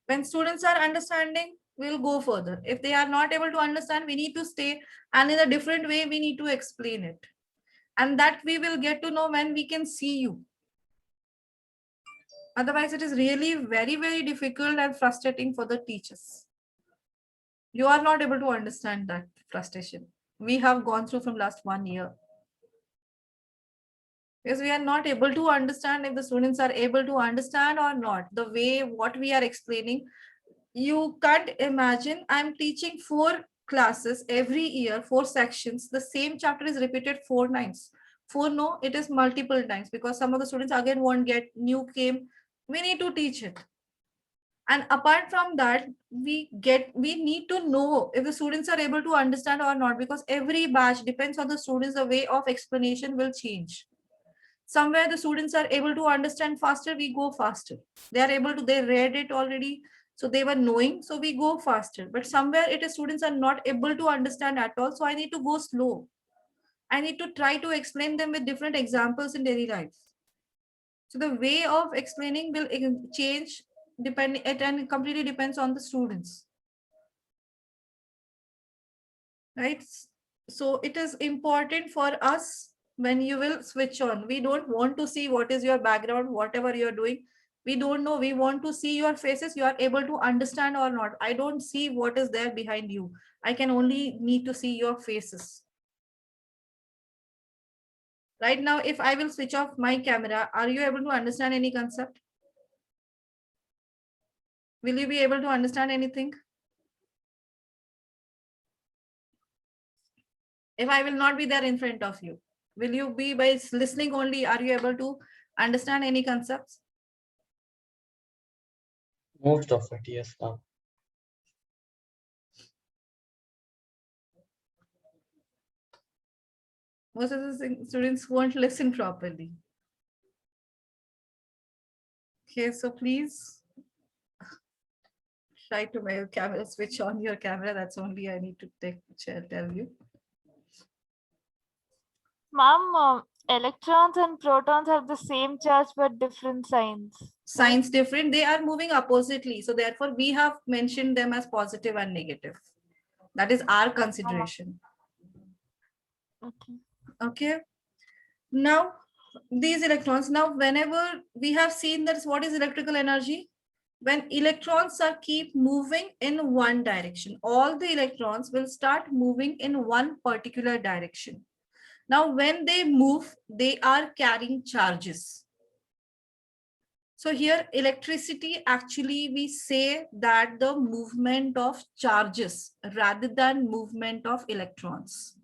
When students are understanding, we'll go further. If they are not able to understand, we need to stay, and in a different way, we need to explain it. And that we will get to know when we can see you. Otherwise, it is really very, very difficult and frustrating for the teachers. You are not able to understand that frustration. We have gone through from last 1 year. Because we are not able to understand if the students are able to understand or not. The way what we are explaining, you can't imagine. I'm teaching 4 classes every year, 4 sections. The same chapter is repeated 4 times. 4 no, it is multiple times because some of the students again won't get new came. We need to teach it. And apart from that, we need to know if the students are able to understand or not, because every batch depends on the students, the way of explanation will change. Somewhere the students are able to understand faster, we go faster. They read it already, so they were knowing, so we go faster. But somewhere it is students are not able to understand at all, so I need to go slow. I need to try to explain them with different examples in daily life. So the way of explaining will change depending, and completely depends on the students. Right? So it is important for us when you will switch on. We don't want to see what is your background, whatever you're doing. We don't know. We want to see your faces. You are able to understand or not. I don't see what is there behind you. I can only need to see your faces. Right now, if I will switch off my camera, are you able to understand any concept? Will you be able to understand anything? If I will not be there in front of you, will you be by listening only? Are you able to understand any concepts? Most of it, yes, ma'am. Most of the students won't listen properly. Okay, so please try to make your camera, switch on your camera. That's only I need to tell you. Ma'am, electrons and protons have the same charge but different signs. Signs different, they are moving oppositely. So therefore we have mentioned them as positive and negative. That is our consideration. Okay. Okay. Now these electrons, now whenever we have seen that what is electrical energy, when electrons are keep moving in one direction, all the electrons will start moving in one particular direction. Now when they move, they are carrying charges. So here electricity, actually we say that the movement of charges rather than movement of electrons.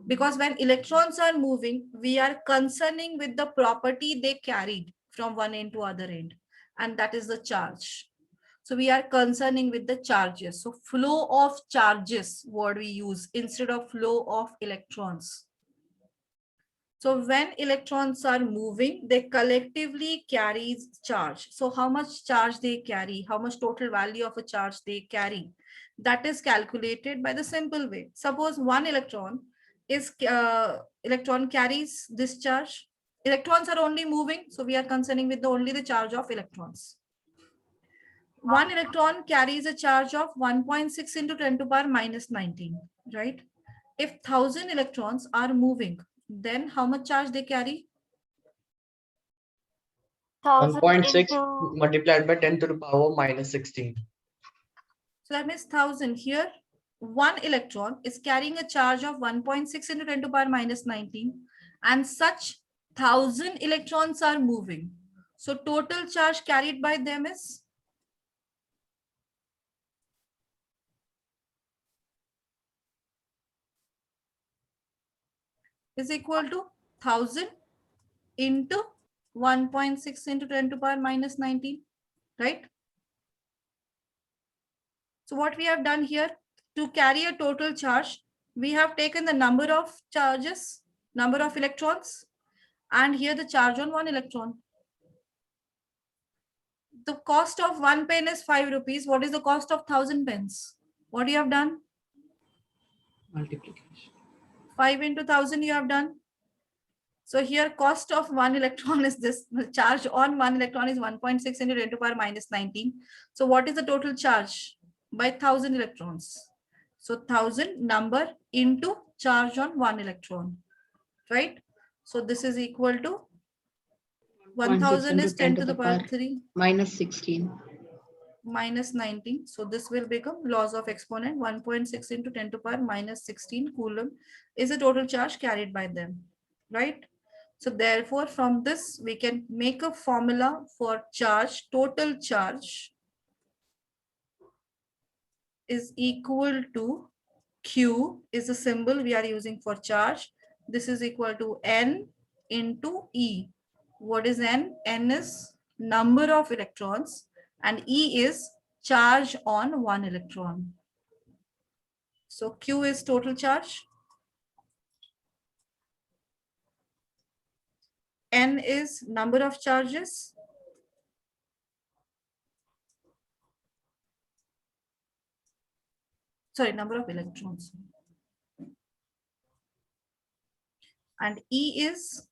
Because when electrons are moving, we are concerning with the property they carried from one end to other end, and that is the charge. So we are concerning with the charges. So flow of charges, what we use instead of flow of electrons. So when electrons are moving, they collectively carry charge. So how much charge they carry, how much total value of a charge they carry, that is calculated by the simple way. Suppose one electron carries this charge. Electrons are only moving, so we are concerning with only the charge of electrons. One electron carries a charge of 1.6 into 10 to the power minus 19, right? If 1000 electrons are moving, then how much charge they carry? 1000 1.6 into multiplied by 10 to the power minus 16. So that means 1000 here. One electron is carrying a charge of 1.6 into 10 to the power minus 19, and such 1000 electrons are moving. So total charge carried by them is equal to 1000 into 1.6 into 10 to the power minus 19, right? So what we have done here, to carry a total charge, we have taken the number of charges, number of electrons, and here the charge on one electron. The cost of 1 pen is 5 rupees. What is the cost of 1000 pens? What you have done? Multiplication. 5 into 1000 you have done. So here cost of one electron is this, the charge on one electron is 1.6 into 10 to the power minus 19. So what is the total charge by 1000 electrons? So 1000 number into charge on one electron, right? So this is equal to 1000 is 10 to the power 3 minus 16 minus 19. So this will become laws of exponent. 1.6 into 10 to the power minus 16 coulomb is the total charge carried by them, right? So therefore, from this, we can make a formula for charge. Total charge is equal to Q is the symbol we are using for charge. This is equal to N into E. What is N? N is number of electrons and E is charge on one electron. So Q is total charge. N is number of charges. Sorry, number of electrons. And E is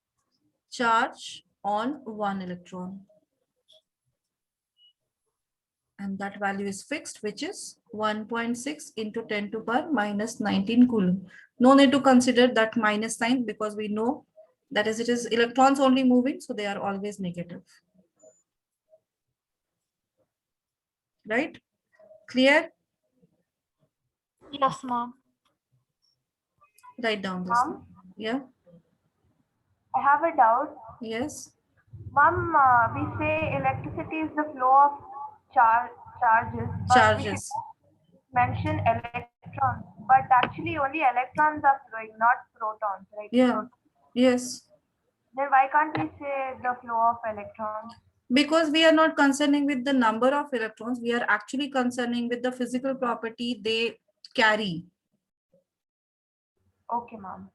charge on one electron. And that value is fixed, which is 1.6 into 10 to the power minus 19 coulomb. No need to consider that minus sign because we know that as it is electrons only moving, so they are always negative. Right? Clear? yes, ma'am. Write down this. Ma'am? Yeah. I have a doubt. Yes. Ma'am, we say electricity is the flow of charges. But we should mention electrons. But actually only electrons are flowing, not protons, right? Yeah. Yes. Then why can't we say the flow of electrons? Because we are not concerning with the number of electrons. We are actually concerning with the physical property they carry. Okay, ma'am.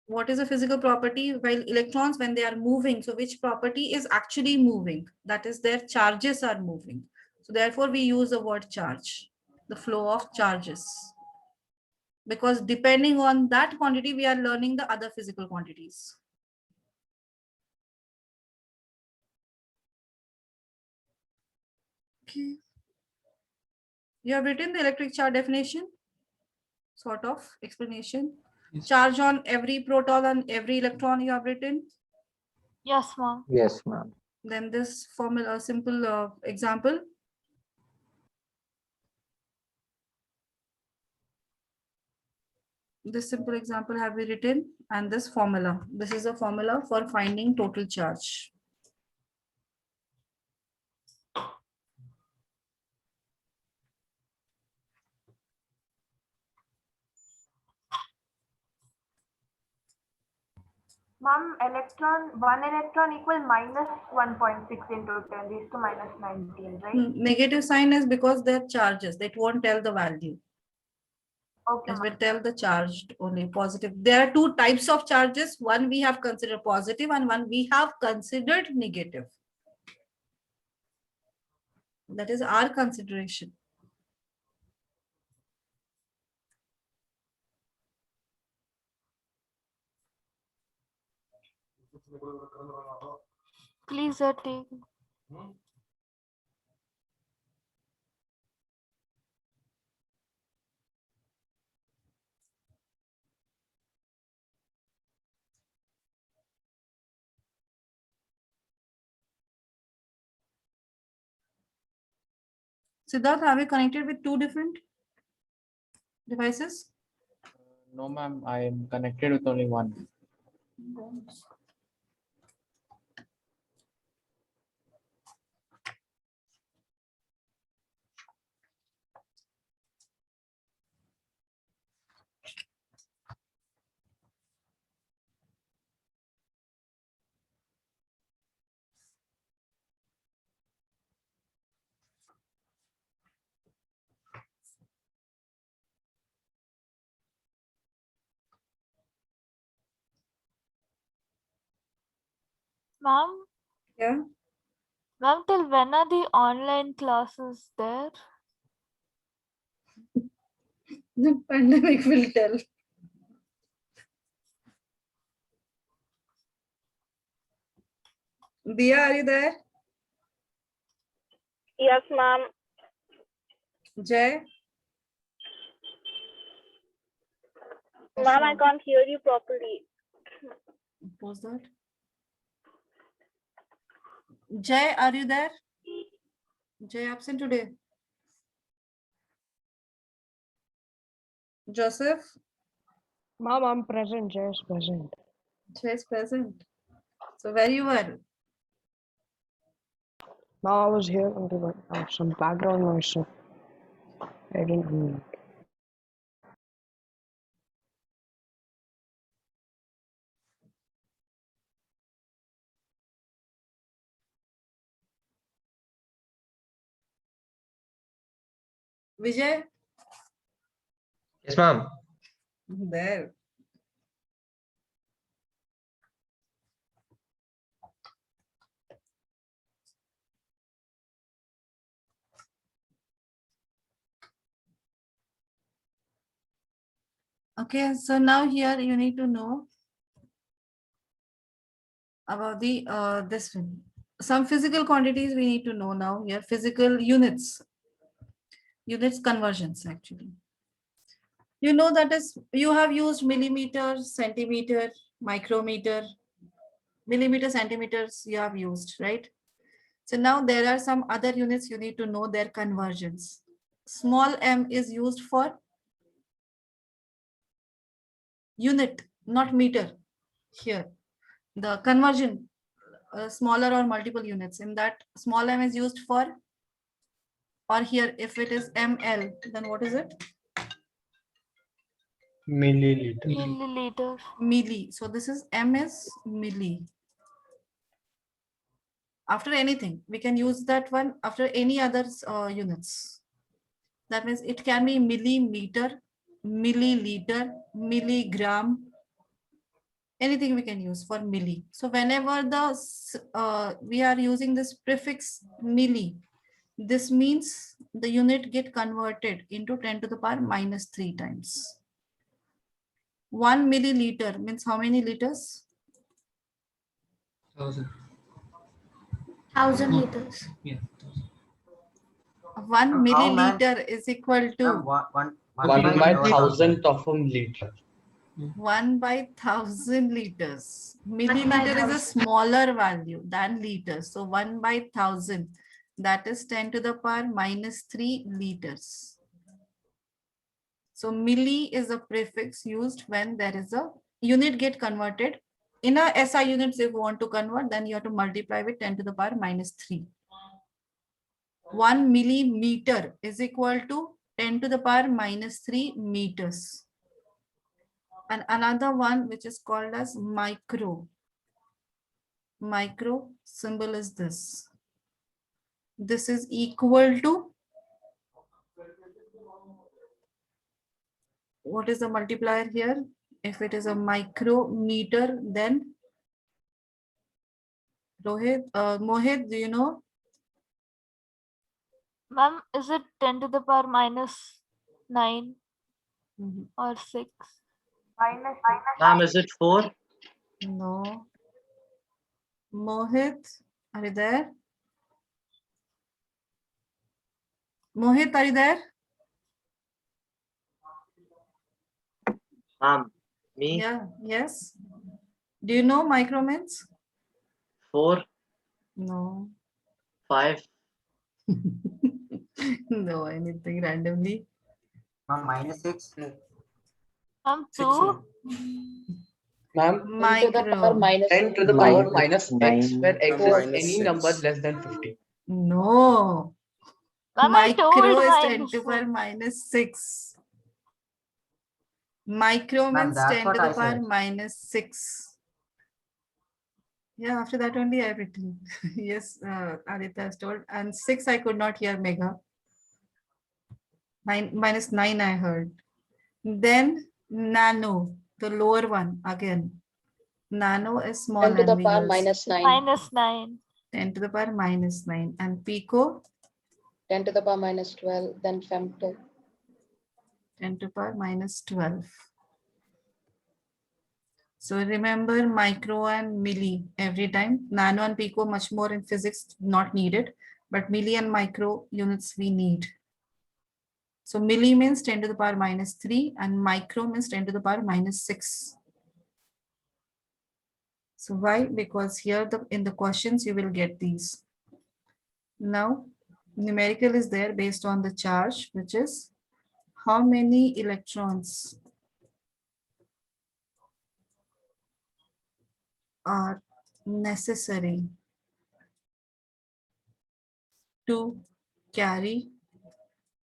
What is a physical property? While electrons, when they are moving, so which property is actually moving? That is, their charges are moving. So therefore we use the word charge, the flow of charges. Because depending on that quantity, we are learning the other physical quantities. Okay. You have written the electric charge definition, sort of explanation. Yes. Charge on every proton and every electron you have written. Yes, ma'am. Yes, ma'am. Then this formula, simple example. This simple example have we written, and this formula. This is a formula for finding total charge. Ma'am, one electron equal minus 1.6 into 10 raised to minus 19, right? Negative sign is because they're charges. That won't tell the value. Okay, It will tell the charged only positive. There are two types of charges. One we have considered positive and one we have considered negative. That is our consideration. Please take. Siddharth, are we connected with two different devices? No, ma'am, I am connected with only one. Ma'am, Yeah. ma'am, till when are the online classes there? The pandemic will tell. Dia, are you there? Yes, ma'am. Jay? Ma'am, I can't hear you properly. What's that? Jay, are you there? Jay absent today. Joseph? Ma'am, I'm present. Jay is present. Jay is present. So where you were? Now I was here until some background noise, so I didn't hear. Vijay? Yes, ma'am. There. Okay, so now here you need to know about the this one. Some physical quantities we need to know now here. Physical units. Units conversions actually. You know that is you have used millimeter, centimeter, micrometer, millimeter, centimeters you have used, right? So now there are some other units you need to know their conversions. Small m is used for unit, not meter here. The conversion, smaller or multiple units, in that small m is used for, or here if it is ml, then what is it? Milliliter. Milliliter. Milli. So this is m is milli. After anything, we can use that one after any other units. That means it can be millimeter, milliliter, milligram, anything we can use for milli. So whenever the we are using this prefix milli, this means the unit get converted into 10 to the power minus 3 times. 1 milliliter means how many liters? 1,000. 1,000 liters. Yeah. 1 milliliter is equal to 1 by 1,000 of a liter. 1 by 1,000 liters. Milliliter is a smaller value than liters. So 1 by 1,000, that is 10 to the power minus 3 liters. So milli is a prefix used when there is a unit get converted. In a SI units, if you want to convert, then you have to multiply with 10 to the power minus 3. 1 millimeter is equal to 10 to the power minus 3 meters. And another one which is called as micro. Micro symbol is this. This is equal to what is the multiplier here? If it is a micrometer, then Rohit, Mohit, do you know? Ma'am, is it 10 to the power minus 9 or 6? Minus Ma'am, is it 4? No. Mohit, are you there? Mohit, are you there? Ma'am, me? Yeah, yes. Do you know micromins? 4, No. 5. No, anything randomly. Minus 6. Ma'am, 2? Ma'am, 10 to the power Micro. minus 10 to the power Minus minus x, where x is minus any 6. number less than 50. No. Ma'am, I told Micro is 10 minus to the power 6. minus 6. Micro Ma'am, means that's 10 what to the I power said. minus 6. Yeah, after that only I've written. Yes, Aditya has told. And 6 I could not hear, Megha. Minus 9 I heard. Then nano, the lower one again. Nano is small 10 to the and we power use minus 9. Minus 9. 10 to the power minus 9. And pico, 10 to the power minus 12. Then femto. 10 to the power minus 12. So remember micro and milli every time. Nano and pico much more in physics, not needed. But milli and micro units we need. So milli means 10 to the power minus 3 and micro means 10 to the power minus 6. So why? Because here in the questions you will get these. Now numerical is there based on the charge, which is how many electrons are necessary to carry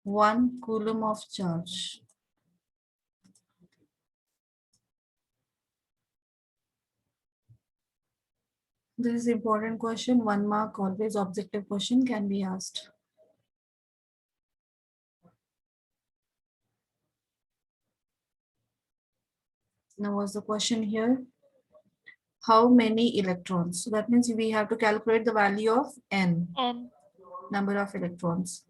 1 coulomb of charge. This is important question, 1 mark, always objective question can be asked. Now what's the question here? How many electrons? So that means we have to calculate the value of n. N. Number of electrons.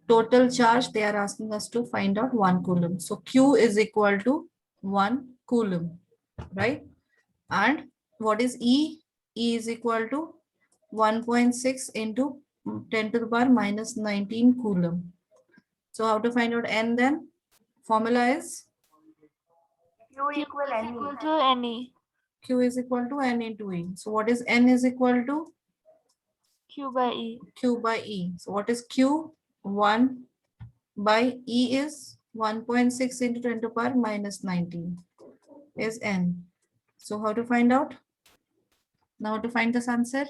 Total charge, they are asking us to find out 1 coulomb. So Q is equal to 1 coulomb, right? And what is E? E is equal to 1.6 into 10 to the power minus 19 coulomb. So how to find out N then? Formula is? Q equal N. Equal to NE. Q is equal to N into E. So what is N is equal to? Q by E. Q by E. So what is Q? 1 by E is 1.6 into 10 to the power minus 19 is N. So how to find out? Now to find this answer?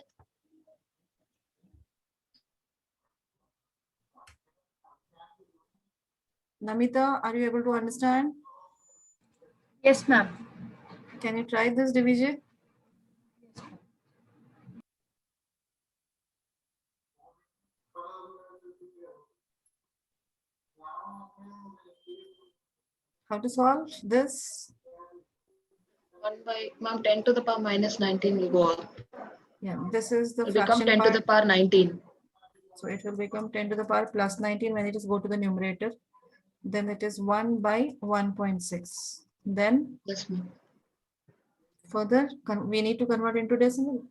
Namita, are you able to understand? Yes, ma'am. Can you try this division? How to solve this? 1 by, ma'am, 10 to the power minus 19 will go up. Yeah, this is the It will become fraction 10 to the part. power 19. So it will become 10 to the power plus 19 when it is go to the numerator. Then it is 1 by 1.6. Then yes, ma'am. Further, we need to convert into decimal.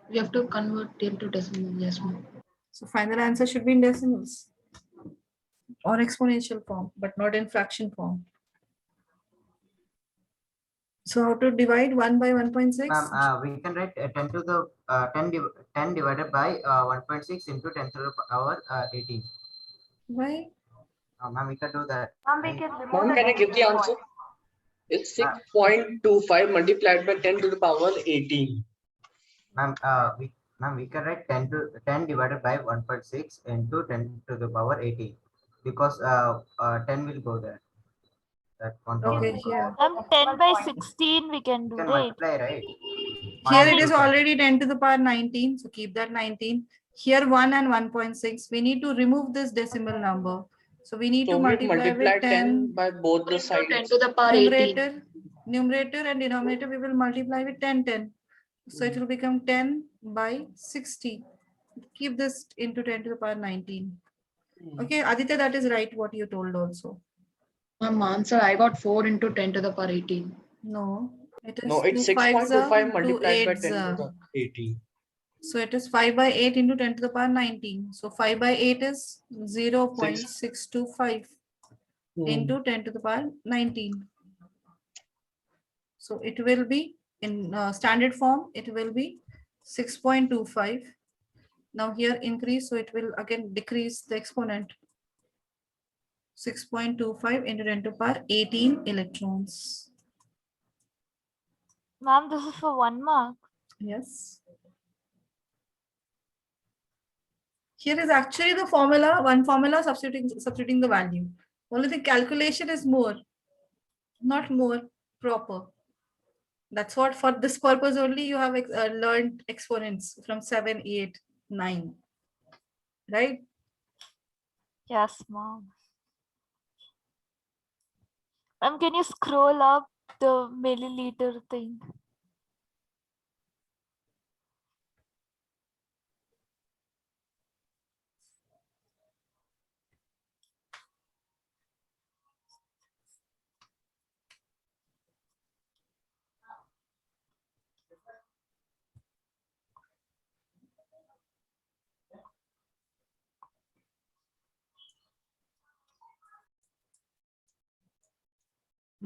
We have to convert into decimal, yes, ma'am. So final answer should be in decimals or exponential form, but not in fraction form. So how to divide 1 by 1.6? Ma'am, we can write 10 to the 10 divided by 1.6 into 10 to the power 18. Why? Ma'am, we can do that. Ma'am, we can remove Ma'am, the can I give the decimal answer? point. It's 6.25 multiplied by 10 to the power 18. Ma'am, we can write 10 divided by 1.6 into 10 to the power 18 because 10 will go there. That one power Okay, will go here. 10 by 16 we can do, there. right? Multiply, right? Here it is already 10 to the power 19. So keep that 19. Here 1 and 1.6. We need to remove this decimal number. So we need So to we multiply multiply with 10 by both the 10 sides. to the power 18. Numerator and denominator, we will multiply with 10. So it will become 10 by 60. Keep this into 10 to the power 19. Okay, Aditya, that is right what you told also. Answer, I got 4 into 10 to the power 18. No, it is No, it's 2 5s 6.25 are, 2 multiplied by 8s 10 to are. the 18. So it is 5 by 8 into 10 to the power 19. So 5 by 8 is 0.625 into 10 to the power 19. So it will be in standard form, it will be 6.25. Now here increase, so it will again decrease the exponent. 6.25 into 10 to the power 18 electrons. Ma'am, this is for 1 mark. Yes. Here is actually the formula, one formula substituting the value. Only the calculation is more, not more proper. That's what for this purpose only you have learned exponents from 7, 8, 9. Right? Yes, ma'am. Ma'am, can you scroll up the milliliter thing?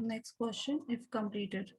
Next question, if completed.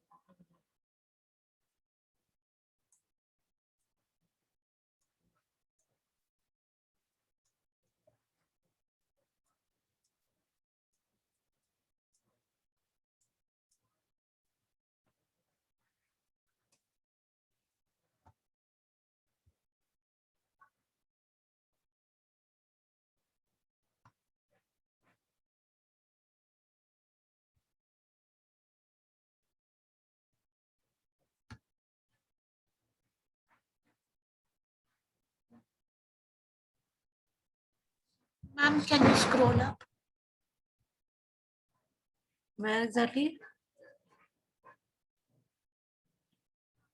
Ma'am, can you scroll up? Where exactly?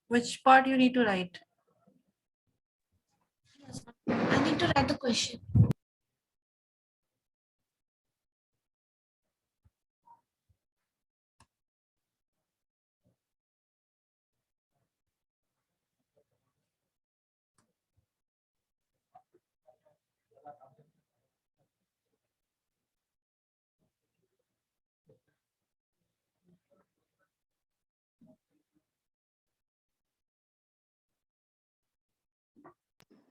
Which part you need to write? Yes, I need to write the question.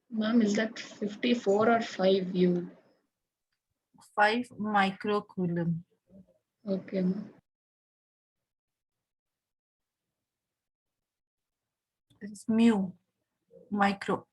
Ma'am, is that 54 or 5 U? 5 microcoulomb. Okay, ma'am. It's mu, micro.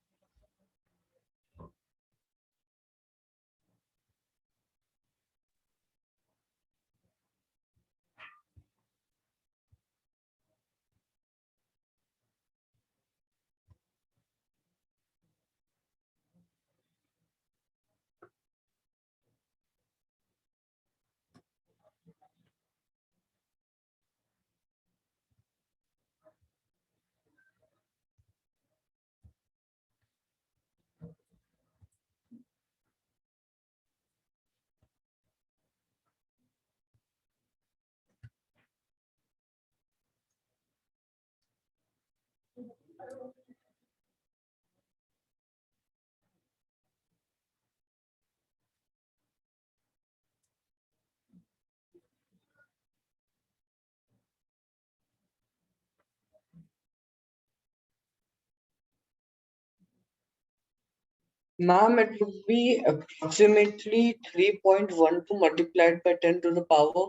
Ma'am, it would be approximately 3.12 multiplied by 10 to the power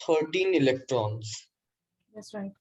13 electrons. That's right.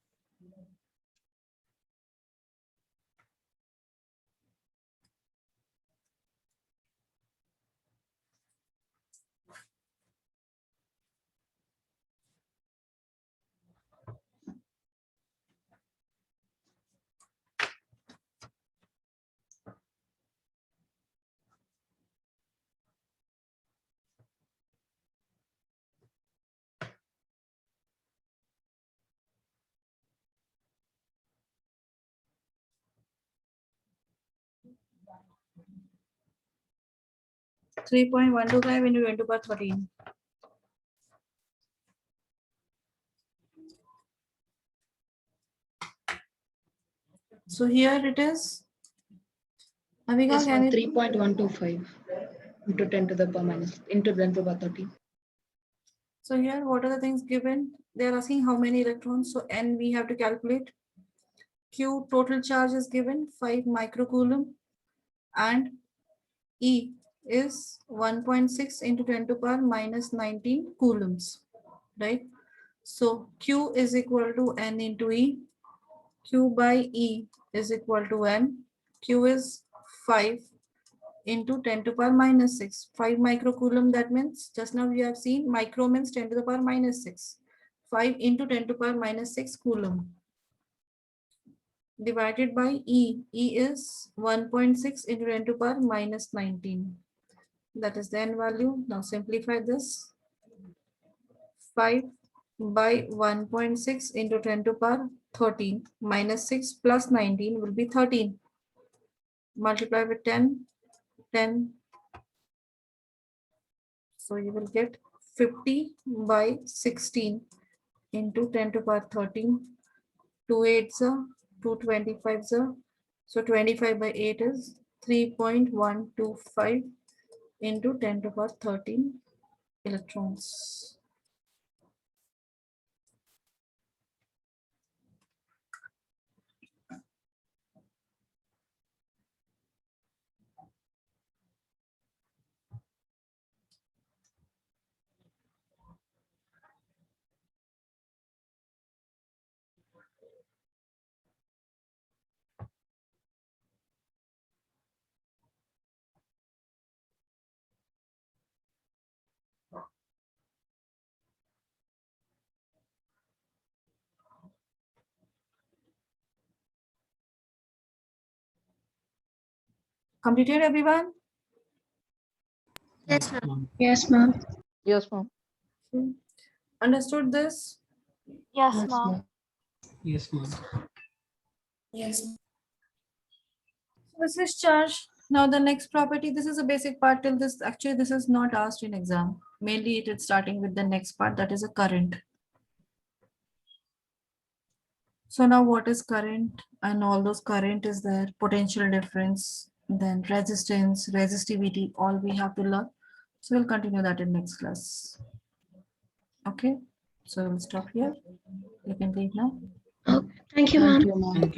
3.125 into 10 to the power 13. So here it is. Avika, Yes, can ma'am. you 3.125 into 10 to the power minus into 10 to the power 13. So here, what are the things given? They are asking how many electrons. So N we have to calculate. Q total charge is given 5 microcoulomb, and E is 1.6 into 10 to the power minus 19 coulombs, right? So Q is equal to N into E. Q by E is equal to N. Q is 5 into 10 to the power minus 6. 5 microcoulomb, that means just now we have seen micro means 10 to the power minus 6. 5 into 10 to the power minus 6 coulomb divided by E. E is 1.6 into 10 to the power minus 19. That is the N value. Now simplify this. 5 by 1.6 into 10 to the power 13 minus 6 plus 19 will be 13. Multiply with 10. 10. So you will get 50 by 16 into 10 to the power 13. 2 8s are 2 25s are. So 25 by 8 is 3.125 into 10 to the power 13 electrons. Completed, everyone? Yes, ma'am. Yes, ma'am. Yes, ma'am. Understood this? Yes, Yes, ma'am. ma'am. Yes, ma'am. Yes. This is charge. Now the next property, this is a basic part till this, actually this is not asked in exam. Mainly it is starting with the next part, that is a current. So now what is current, and all those current is there, potential difference, then resistance, resistivity, all we have to learn. So we'll continue that in next class. Okay, so we'll stop here. You can leave now. Okay. Thank you, ma'am.